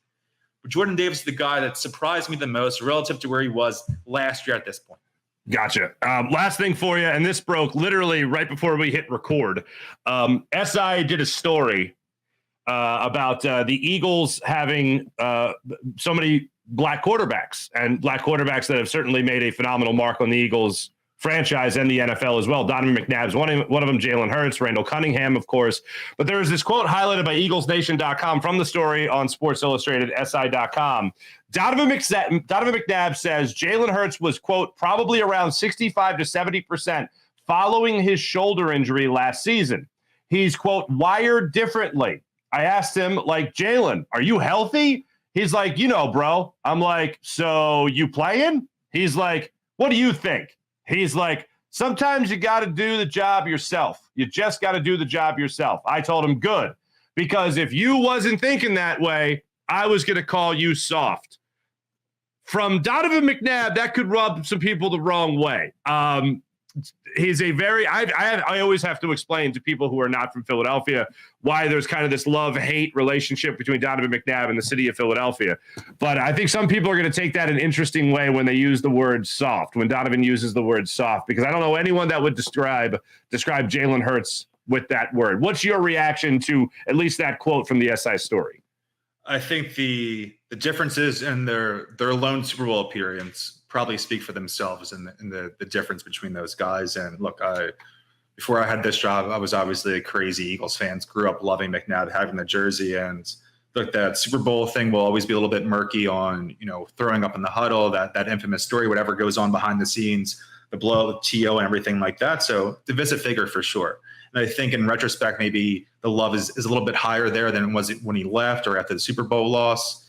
But Jordan Davis is the guy that surprised me the most relative to where he was last year at this point. Gotcha. Last thing for you, and this broke literally right before we hit record. SI did a story about the Eagles having so many black quarterbacks, and black quarterbacks that have certainly made a phenomenal mark on the Eagles franchise and the NFL as well. Donovan McNabb's one of them, Jalen Hurts, Randall Cunningham, of course. But there is this quote highlighted by EaglesNation.com from the story on Sports Illustrated, SI.com. Donovan McNabb says Jalen Hurts was, quote, probably around 65 to 70% following his shoulder injury last season. He's, quote, wired differently. I asked him, like, Jalen, are you healthy? He's like, bro. I'm like, so you playing? He's like, what do you think? He's like, sometimes you got to do the job yourself. You just got to do the job yourself. I told him, good, because if you wasn't thinking that way, I was going to call you soft. From Donovan McNabb, that could rub some people the wrong way. He's a very, I always have to explain to people who are not from Philadelphia why there's kind of this love-hate relationship between Donovan McNabb and the city of Philadelphia. But I think some people are going to take that an interesting way when they use the word soft, when Donovan uses the word soft, because I don't know anyone that would describe Jalen Hurts with that word. What's your reaction to at least that quote from the SI story? I think the differences in their lone Super Bowl appearance probably speak for themselves in the difference between those guys. And look, before I had this job, I was obviously a crazy Eagles fan. Grew up loving McNabb, having the jersey, and look, that Super Bowl thing will always be a little bit murky on throwing up in the huddle, that infamous story, whatever goes on behind the scenes, the blow with T.O. and everything like that. So divisive figure for sure. And I think in retrospect, maybe the love is a little bit higher there than it was when he left or after the Super Bowl loss.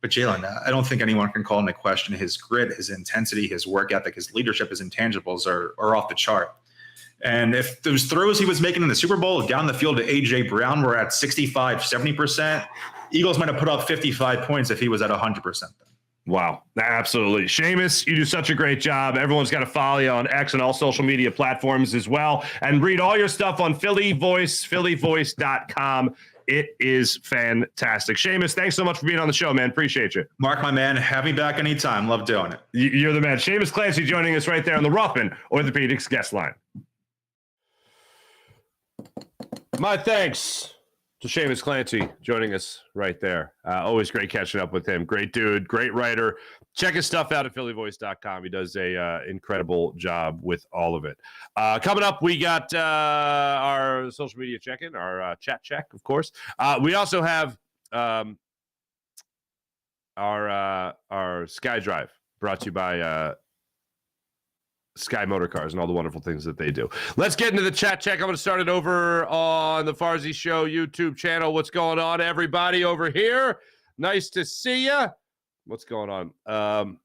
But Jalen, I don't think anyone can call into question his grit, his intensity, his work ethic, his leadership, his intangibles are off the chart. And if those throws he was making in the Super Bowl down the field to A.J. Brown were at 65, 70%, Eagles might have put up 55 points if he was at 100%. Wow, absolutely. Seamus, you do such a great job. Everyone's got to follow you on X and all social media platforms as well. And read all your stuff on Philly Voice, phillyvoice.com. It is fantastic. Seamus, thanks so much for being on the show, man. Appreciate you. Mark, my man, have me back anytime. Love doing it. You're the man. Seamus Clancy joining us right there on the Ruffin Orthopedics guest line. My thanks to Seamus Clancy joining us right there. Always great catching up with him. Great dude, great writer. Check his stuff out at phillyvoice.com. He does a incredible job with all of it. Coming up, we got our social media check-in, our chat check, of course. We also have our Sky Drive brought to you by Sky Motor Cars and all the wonderful things that they do. Let's get into the chat check. I'm going to start it over on the Farzy Show YouTube channel. What's going on, everybody over here? Nice to see you. What's going on?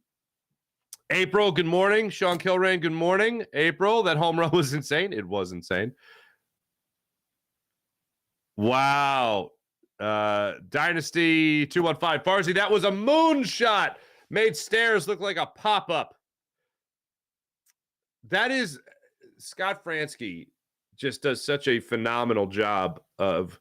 April, good morning. Sean Kilrain, good morning. April, that home run was insane. It was insane. Wow. Dynasty 215. Farzy, that was a moonshot. Made stairs look like a pop-up. That is, Scott Fransky just does such a phenomenal job of,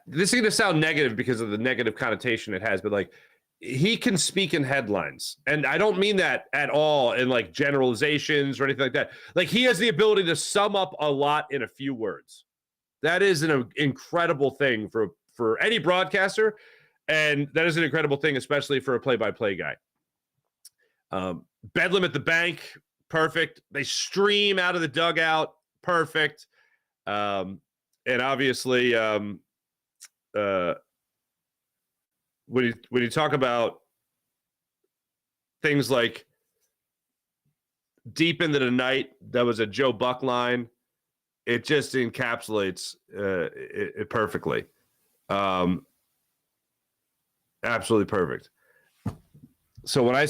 this is going to sound negative because of the negative connotation it has, but like, he can speak in headlines. And I don't mean that at all in like generalizations or anything like that. Like, he has the ability to sum up a lot in a few words. That is an incredible thing for any broadcaster. And that is an incredible thing, especially for a play-by-play guy. Bedlam at the bank. Perfect. They stream out of the dugout. Perfect. And obviously, when you talk about things like deep into the night, that was a Joe Buck line. It just encapsulates it perfectly. Absolutely perfect. So when I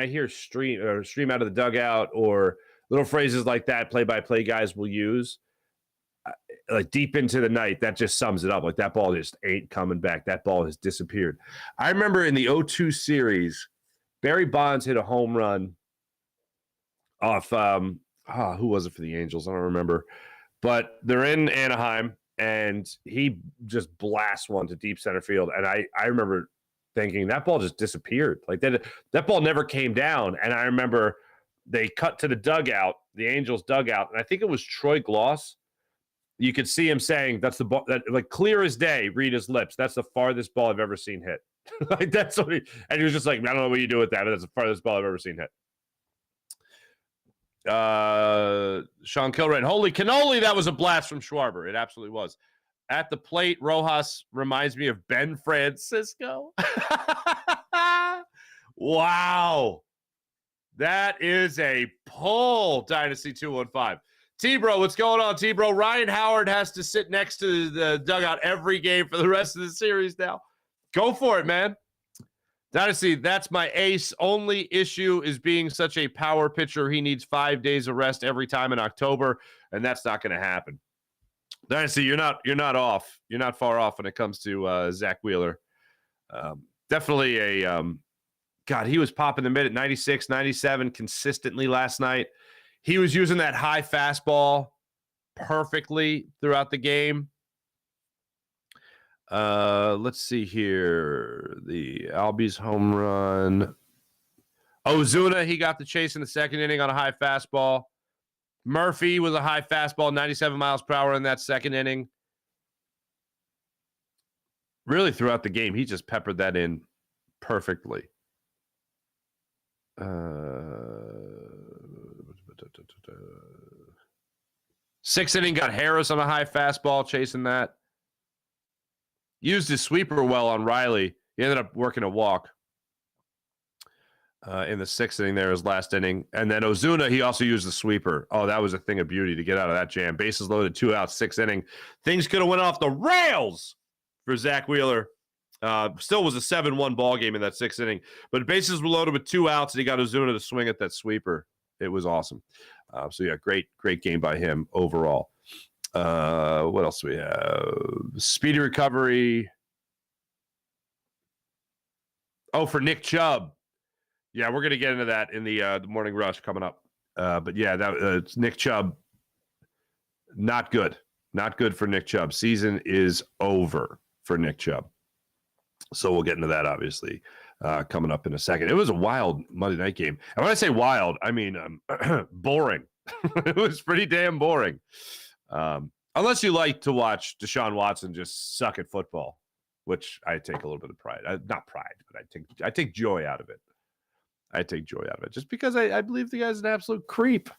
hear stream out of the dugout or little phrases like that, play-by-play guys will use, like deep into the night, that just sums it up. Like that ball just ain't coming back. That ball has disappeared. I remember in the 0-2 series, Barry Bonds hit a home run off who was it for the Angels? I don't remember. But they're in Anaheim, and he just blasts one to deep center field. And I remember thinking that ball just disappeared. Like that ball never came down. And I remember they cut to the dugout, the Angels dugout, and I think it was Troy Gloss. You could see him saying, that's the ball, that, like clear as day, read his lips. That's the farthest ball I've ever seen hit. Like that's what and he was just like, I don't know what you do with that, but that's the farthest ball I've ever seen hit. Sean Kilrain, holy cannoli, that was a blast from Schwarber. It absolutely was. At the plate, Rojas reminds me of Ben Francisco. Wow. That is a pull, Dynasty 215. T-Bro, what's going on, T-Bro? Ryan Howard has to sit next to the dugout every game for the rest of the series now. Go for it, man. Dynasty, that's my ace. Only issue is being such a power pitcher. He needs 5 days of rest every time in October, and that's not going to happen. Dynasty, you're not off. You're not far off when it comes to Zach Wheeler. Definitely a God, he was popping the mid at 96, 97 consistently last night. He was using that high fastball perfectly throughout the game. Let's see here. The Albies home run. Ozuna, he got the chase in the second inning on a high fastball. Murphy with a high fastball, 97 miles per hour in that second inning. Really throughout the game, he just peppered that in perfectly. Sixth inning, got Harris on a high fastball, chasing that. Used his sweeper well on Riley. He ended up working a walk in the sixth inning there, his last inning. And then Ozuna, he also used the sweeper. Oh, that was a thing of beauty to get out of that jam. Bases loaded, 2 outs, sixth inning. Things could have went off the rails for Zach Wheeler. Still was a 7-1 ball game in that sixth inning. But bases were loaded with 2 outs, and he got Ozuna to swing at that sweeper. It was awesome. So, yeah, great game by him overall. What else do we have? Speedy recovery. Oh, for Nick Chubb. Yeah, we're going to get into that in the morning rush coming up. But, yeah, it's Nick Chubb. Not good. Not good for Nick Chubb. Season is over for Nick Chubb. So we'll get into that, obviously, coming up in a second. It was a wild Monday night game. And when I say wild, I mean boring. It was pretty damn boring. Unless you like to watch Deshaun Watson just suck at football, which I take a little bit of pride. Not pride, but I take joy out of it. I take joy out of it just because I believe the guy's an absolute creep.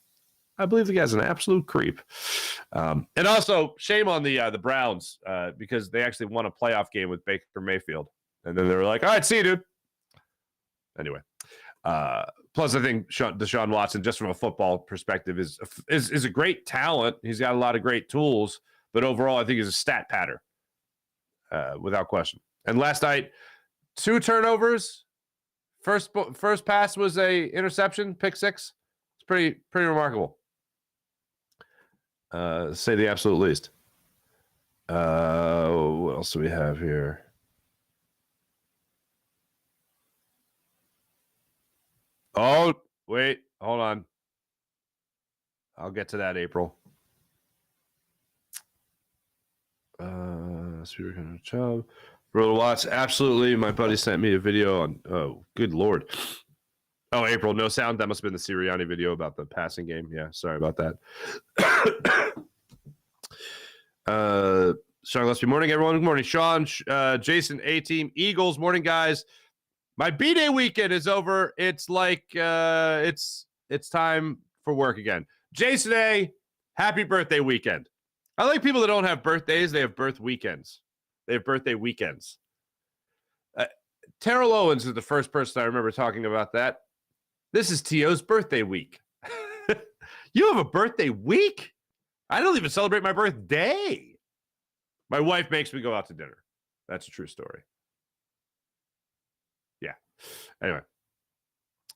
And also, shame on the Browns because they actually won a playoff game with Baker Mayfield. And then they were like, all right, see you, dude. Anyway. Plus, I think Deshaun Watson, just from a football perspective, is a great talent. He's got a lot of great tools. But overall, I think he's a stat patter without question. And last night, 2 turnovers. First pass was a interception, pick 6. It's pretty remarkable. Say the absolute least. What else do we have here? Oh, wait. Hold on. I'll get to that, April. Chubb. Brother Watts, absolutely. My buddy sent me a video on, oh, good Lord. Oh, April, no sound. That must have been the Sirianni video about the passing game. Yeah, sorry about that. Sean Gillespie, morning, everyone. Good morning, Sean, Jason, A-Team, Eagles. Morning, guys. My B-Day weekend is over. It's like it's time for work again. Jason A., happy birthday weekend. I like people that don't have birthdays. They have birth weekends. They have birthday weekends. Terrell Owens is the first person I remember talking about that. This is T.O.'s birthday week. You have a birthday week? I don't even celebrate my birthday. My wife makes me go out to dinner. That's a true story. Anyway.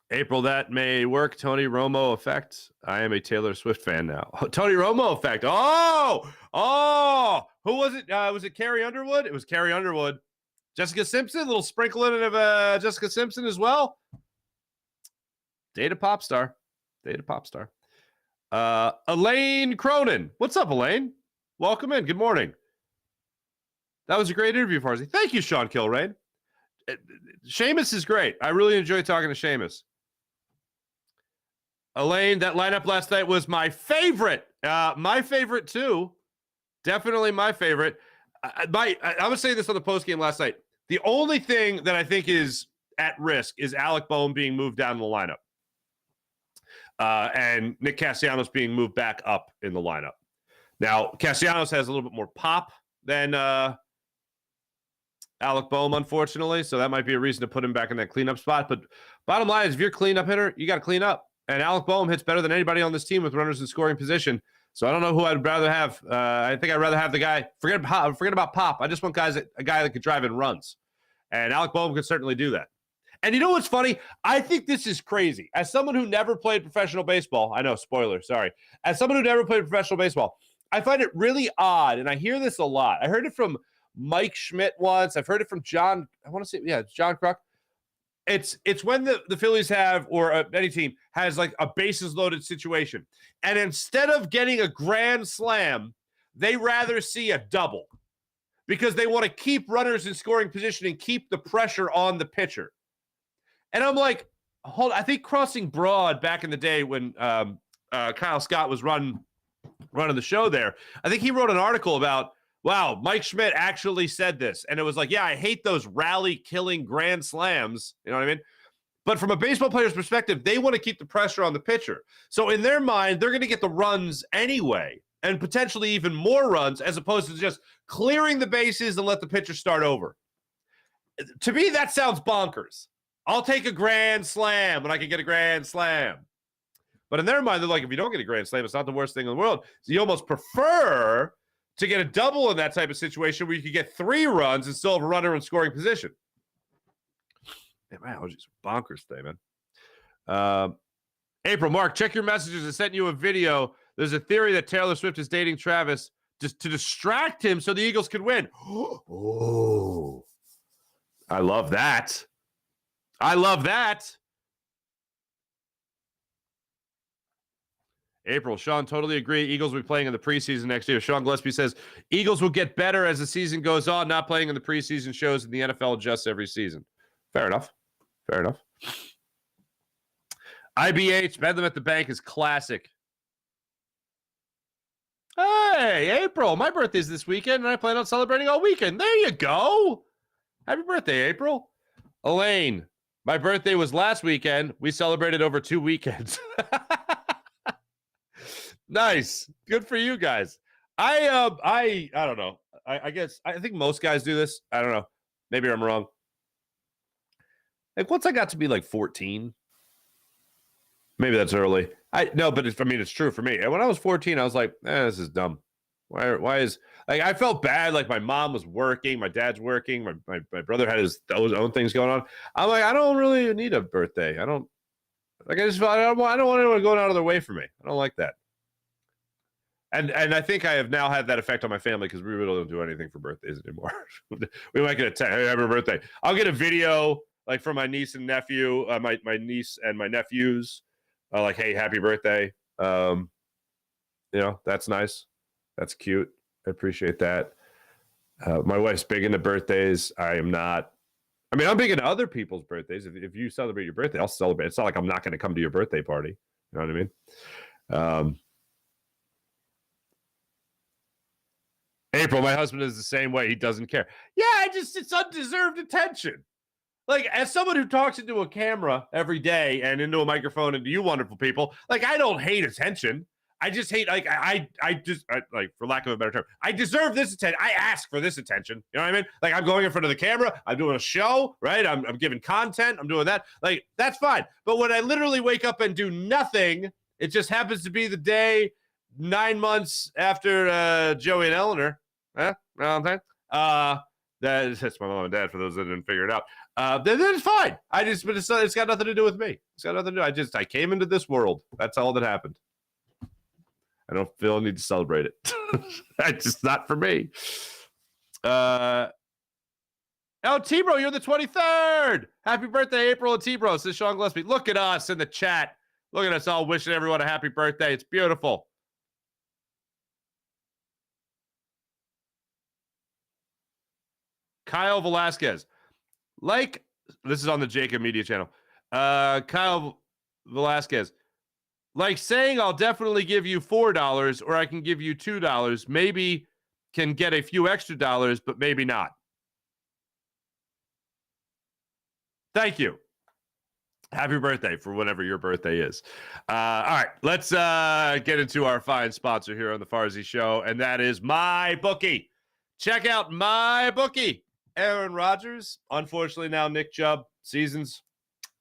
April, that may work. Tony Romo effect. I am a Taylor Swift fan now. Tony Romo effect. Oh, who was it? Was it Carrie Underwood? It was Carrie Underwood. Jessica Simpson, a little sprinkling of Jessica Simpson as well. Data pop star. Elaine Cronin. What's up, Elaine? Welcome in. Good morning. That was a great interview, Farzy. Thank you, Sean Kilrain. Seamus is great. I really enjoy talking to Seamus. Elaine, that lineup last night was my favorite. My favorite, too. Definitely my favorite. I was saying this on the postgame last night. The only thing that I think is at risk is Alec Boehm being moved down in the lineup. And Nick Castellanos being moved back up in the lineup. Now, Castellanos has a little bit more pop than Alec Boehm, unfortunately. So that might be a reason to put him back in that cleanup spot. But bottom line is, if you're a cleanup hitter, you got to clean up. And Alec Boehm hits better than anybody on this team with runners in scoring position. So I don't know who I'd rather have. I think I'd rather have the guy. Forget about pop. I just want a guy that could drive in runs. And Alec Boehm could certainly do that. And you know what's funny? I think this is crazy. As someone who never played professional baseball, I know, spoiler, sorry. As someone who never played professional baseball, I find it really odd, and I hear this a lot. I heard it from Mike Schmidt once. I've heard it from John, it's John Kruk. It's when the Phillies have, or any team has like a bases loaded situation. And instead of getting a grand slam, they rather see a double because they want to keep runners in scoring position and keep the pressure on the pitcher. And I'm like, I think Crossing Broad back in the day when Kyle Scott was running the show there, I think he wrote an article about, wow, Mike Schmidt actually said this. And it was like, yeah, I hate those rally-killing grand slams. You know what I mean? But from a baseball player's perspective, they want to keep the pressure on the pitcher. So in their mind, they're going to get the runs anyway, and potentially even more runs, as opposed to just clearing the bases and let the pitcher start over. To me, that sounds bonkers. I'll take a grand slam when I can get a grand slam. But in their mind, they're like, if you don't get a grand slam, it's not the worst thing in the world. So you almost prefer to get a double in that type of situation where you could get 3 runs and still have a runner in scoring position. Man, I was just bonkers today, man. April, Mark, check your messages. I sent you a video. There's a theory that Taylor Swift is dating Travis just to distract him so the Eagles could win. Oh, I love that. April, Sean, totally agree. Eagles will be playing in the preseason next year. Sean Gillespie says, Eagles will get better as the season goes on. Not playing in the preseason shows in the NFL adjusts every season. Fair enough. IBH, bet them at the bank is classic. Hey, April, my birthday's this weekend, and I plan on celebrating all weekend. There you go. Happy birthday, April. Elaine, my birthday was last weekend. We celebrated over 2 weekends. Nice. Good for you guys. I don't know. I guess I think most guys do this. I don't know. Maybe I'm wrong. Like once I got to be like 14, maybe that's early. But it's true for me. And when I was 14, I was like, this is dumb. Why is like I felt bad. Like my mom was working, my dad's working, my brother had his own things going on. I'm like, I don't really need a birthday. I don't want anyone going out of their way for me. I don't like that. And I think I have now had that effect on my family because we really don't do anything for birthdays anymore. We might get a text, hey, happy birthday. I'll get a video like from my niece and nephew, my niece and my nephews, like, hey, happy birthday. That's nice. That's cute. I appreciate that. My wife's big into birthdays. I am not. I mean, I'm big into other people's birthdays. If you celebrate your birthday, I'll celebrate. It's not like I'm not going to come to your birthday party. You know what I mean? April, my husband is the same way. He doesn't care. Yeah, it's undeserved attention. Like, as someone who talks into a camera every day and into a microphone and to you wonderful people, like, I don't hate attention. I just hate, like, I for lack of a better term, I deserve this attention. I ask for this attention. You know what I mean? Like, I'm going in front of the camera. I'm doing a show, right? I'm giving content. I'm doing that. Like, that's fine. But when I literally wake up and do nothing, it just happens to be the day 9 months after Joey and Eleanor. You know what I'm saying? That's my mom and dad, for those that didn't figure it out. Then it's fine. But it's got nothing to do with me. It's got nothing to do. I came into this world. That's all that happened. I don't feel a need to celebrate it. It's just not for me. T-Bro, you're the 23rd. Happy birthday, April and T-Bro, says Sean Gillespie. Look at us in the chat. Look at us all wishing everyone a happy birthday. It's beautiful. Kyle Velasquez. This is on the Jacob Media channel. Kyle Velasquez. Like saying I'll definitely give you $4 or I can give you $2. Maybe can get a few extra dollars, but maybe not. Thank you. Happy birthday for whenever your birthday is. All right, let's get into our fine sponsor here on the Farzy Show, and that is MyBookie. Check out MyBookie. Aaron Rodgers, unfortunately now Nick Chubb, seasons,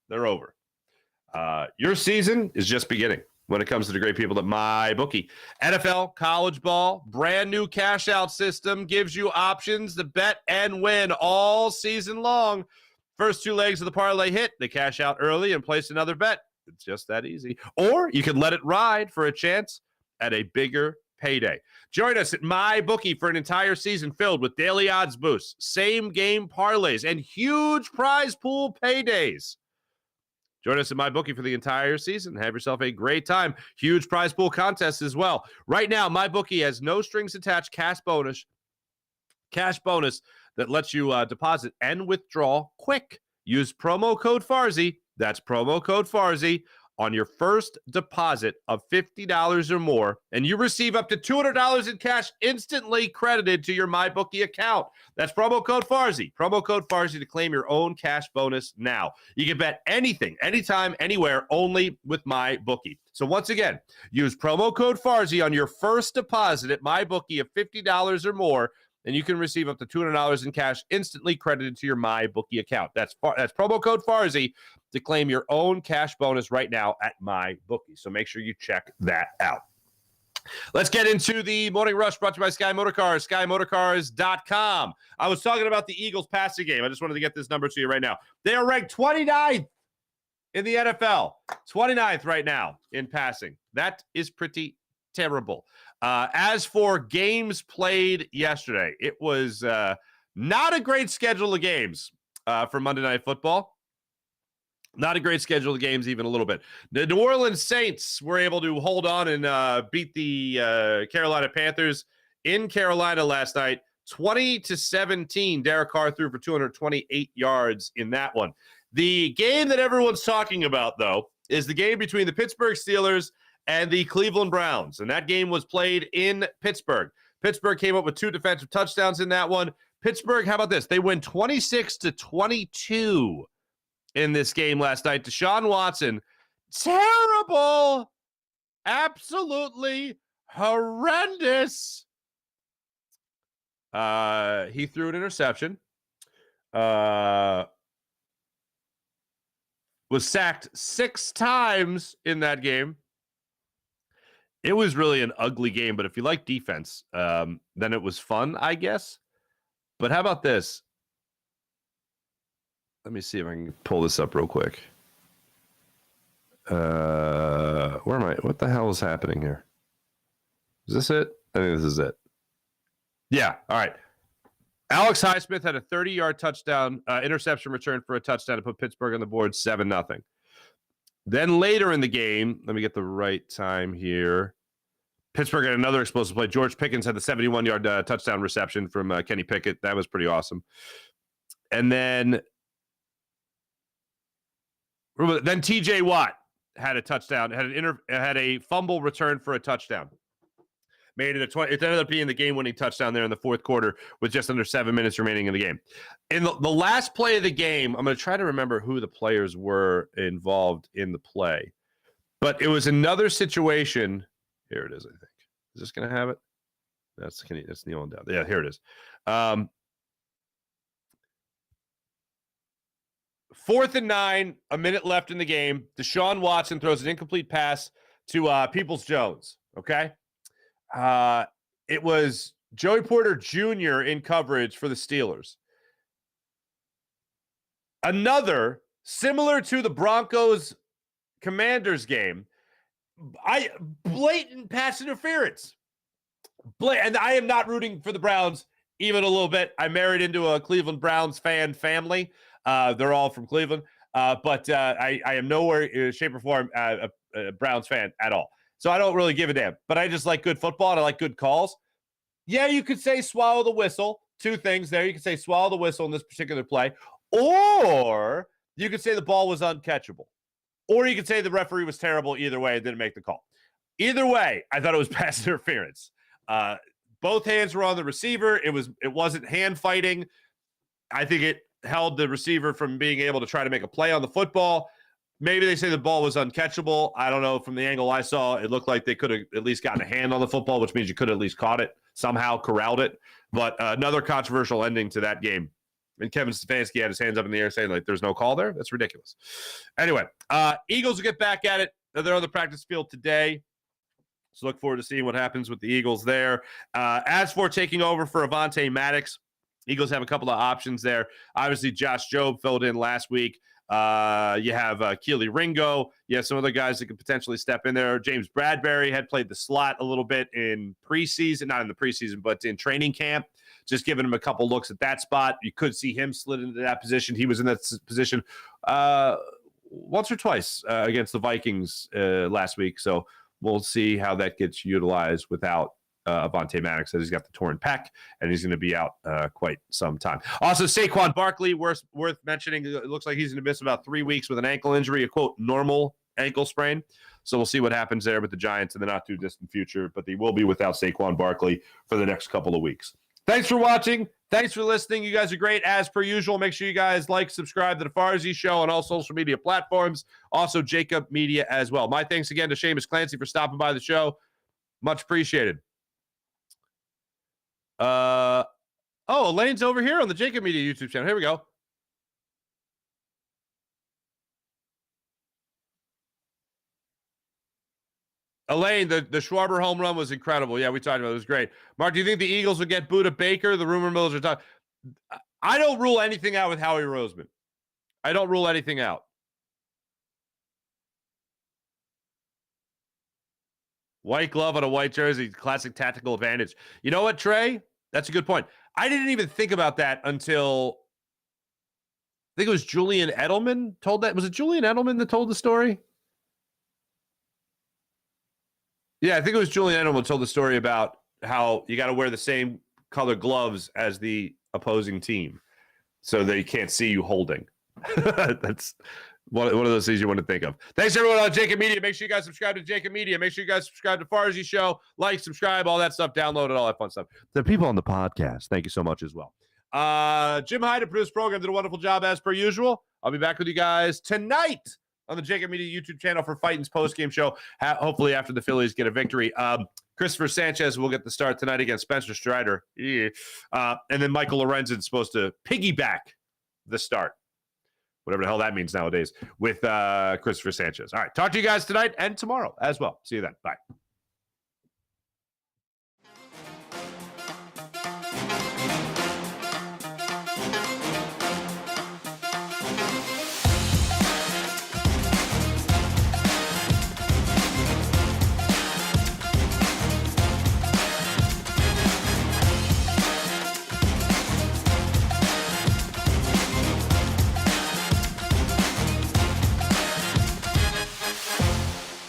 they're over. Your season is just beginning when it comes to the great people at MyBookie. NFL, college ball, brand new cash out system gives you options to bet and win all season long. First two legs of the parlay hit, they cash out early and place another bet. It's just that easy. Or you can let it ride for a chance at a bigger payday. Join us at MyBookie for an entire season filled with daily odds boosts, same game parlays, and huge prize pool paydays. Join us at MyBookie for the entire season. Have yourself a great time. Huge prize pool contests as well. Right now, MyBookie has no strings attached cash bonus that lets you deposit and withdraw quick. Use promo code Farzy. That's promo code Farzy on your first deposit of $50 or more, and you receive up to $200 in cash instantly credited to your MyBookie account. That's promo code Farzy. Promo code Farzy to claim your own cash bonus now. You can bet anything, anytime, anywhere, only with MyBookie. So once again, use promo code Farzy on your first deposit at MyBookie of $50 or more, and you can receive up to $200 in cash instantly credited to your MyBookie account. That's promo code Farzy to claim your own cash bonus right now at MyBookie. So make sure you check that out. Let's get into the Morning Rush brought to you by Sky Motorcars, skymotorcars.com. I was talking about the Eagles passing game. I just wanted to get this number to you right now. They are ranked 29th in the NFL, 29th right now in passing. That is pretty terrible. As for games played yesterday, it was not a great schedule of games for Monday Night Football. Not a great schedule of games, even a little bit. The New Orleans Saints were able to hold on and beat the Carolina Panthers in Carolina last night, 20-17. Derek Carr threw for 228 yards in that one. The game that everyone's talking about, though, is the game between the Pittsburgh Steelers and the Cleveland Browns. And that game was played in Pittsburgh. Pittsburgh came up with 2 defensive touchdowns in that one. Pittsburgh, how about this? They win 26-22 in this game last night. Deshaun Watson, terrible, absolutely horrendous. He threw an interception. Was sacked 6 times in that game. It was really an ugly game, but if you like defense, then it was fun, I guess. But how about this? Let me see if I can pull this up real quick. Where am I? What the hell is happening here? Is this it? I think this is it. Yeah. All right. Alex Highsmith had a 30-yard touchdown, interception return for a touchdown to put Pittsburgh on the board 7-0. Then later in the game, let me get the right time here. Pittsburgh had another explosive play. George Pickens had the 71-yard touchdown reception from Kenny Pickett. That was pretty awesome. And then T.J. Watt had a touchdown, had a fumble return for a touchdown. Made it a 20. It ended up being the game-winning touchdown there in the fourth quarter with just under 7 minutes remaining in the game. In the last play of the game, I'm going to try to remember who the players were involved in the play. But it was another situation. Here it is, I think. Is this going to have it? That's kneeling down. Yeah, here it is. 4th and 9, a minute left in the game. Deshaun Watson throws an incomplete pass to Peoples-Jones, okay? It was Joey Porter Jr. in coverage for the Steelers. Another, similar to the Broncos-Commanders game, blatant pass interference. And I am not rooting for the Browns even a little bit. I married into a Cleveland Browns fan family. They're all from Cleveland. But I am nowhere, shape, or form a Browns fan at all. So I don't really give a damn. But I just like good football, and I like good calls. Yeah, you could say swallow the whistle. Two things there. You could say swallow the whistle in this particular play. Or you could say the ball was uncatchable. Or you could say the referee was terrible either way and didn't make the call. Either way, I thought it was pass interference. Both hands were on the receiver. It wasn't hand fighting. I think it held the receiver from being able to try to make a play on the football. Maybe they say the ball was uncatchable. I don't know. From the angle I saw, it looked like they could have at least gotten a hand on the football, which means you could have at least caught it, somehow corralled it. But another controversial ending to that game. And Kevin Stefanski had his hands up in the air saying, like, there's no call there. That's ridiculous. Anyway, Eagles will get back at it. They're on the practice field today. So look forward to seeing what happens with the Eagles there. As for taking over for Avonte Maddox, Eagles have a couple of options there. Obviously, Josh Jobe filled in last week. You have Keely Ringo. You have some other guys that could potentially step in there. James Bradbury had played the slot a little bit in preseason, not in the preseason, but in training camp. Just giving him a couple looks at that spot. You could see him slid into that position. He was in that position once or twice against the Vikings last week. So we'll see how that gets utilized without Avonte Maddox. He's got the torn pec, and he's going to be out quite some time. Also, Saquon Barkley, worth mentioning. It looks like he's going to miss about 3 weeks with an ankle injury, a quote, normal ankle sprain. So we'll see what happens there with the Giants in the not-too-distant future, but they will be without Saquon Barkley for the next couple of weeks. Thanks for watching. Thanks for listening. You guys are great as per usual. Make sure you guys like, subscribe to the Farzy Show on all social media platforms. Also, Jacob Media as well. My thanks again to Seamus Clancy for stopping by the show. Much appreciated. Elaine's over here on the Jacob Media YouTube channel. Here we go. Elaine, the Schwarber home run was incredible. Yeah, we talked about it. It was great. Mark, do you think the Eagles would get Buda Baker? The rumor mills are talking. I don't rule anything out with Howie Roseman. I don't rule anything out. White glove on a white jersey, classic tactical advantage. You know what, Trey? That's a good point. I didn't even think about that until I think it was Julian Edelman told that. Was it Julian Edelman that told the story? Yeah, I think it was Julian Edelman told the story about how you got to wear the same color gloves as the opposing team so they can't see you holding. That's one of those things you want to think of. Thanks, everyone on Jacob Media. Make sure you guys subscribe to Jacob Media. Make sure you guys subscribe to Farzy Show. Like, subscribe, all that stuff. Download it, all that fun stuff. The people on the podcast, thank you so much as well. Jim Hyde, produced program, did a wonderful job as per usual. I'll be back with you guys tonight on the Jacob Media YouTube channel for Fighting's postgame show, hopefully after the Phillies get a victory. Christopher Sanchez will get the start tonight against Spencer Strider. Yeah. And then Michael Lorenzen's supposed to piggyback the start, whatever the hell that means nowadays, with Christopher Sanchez. All right, talk to you guys tonight and tomorrow as well. See you then. Bye.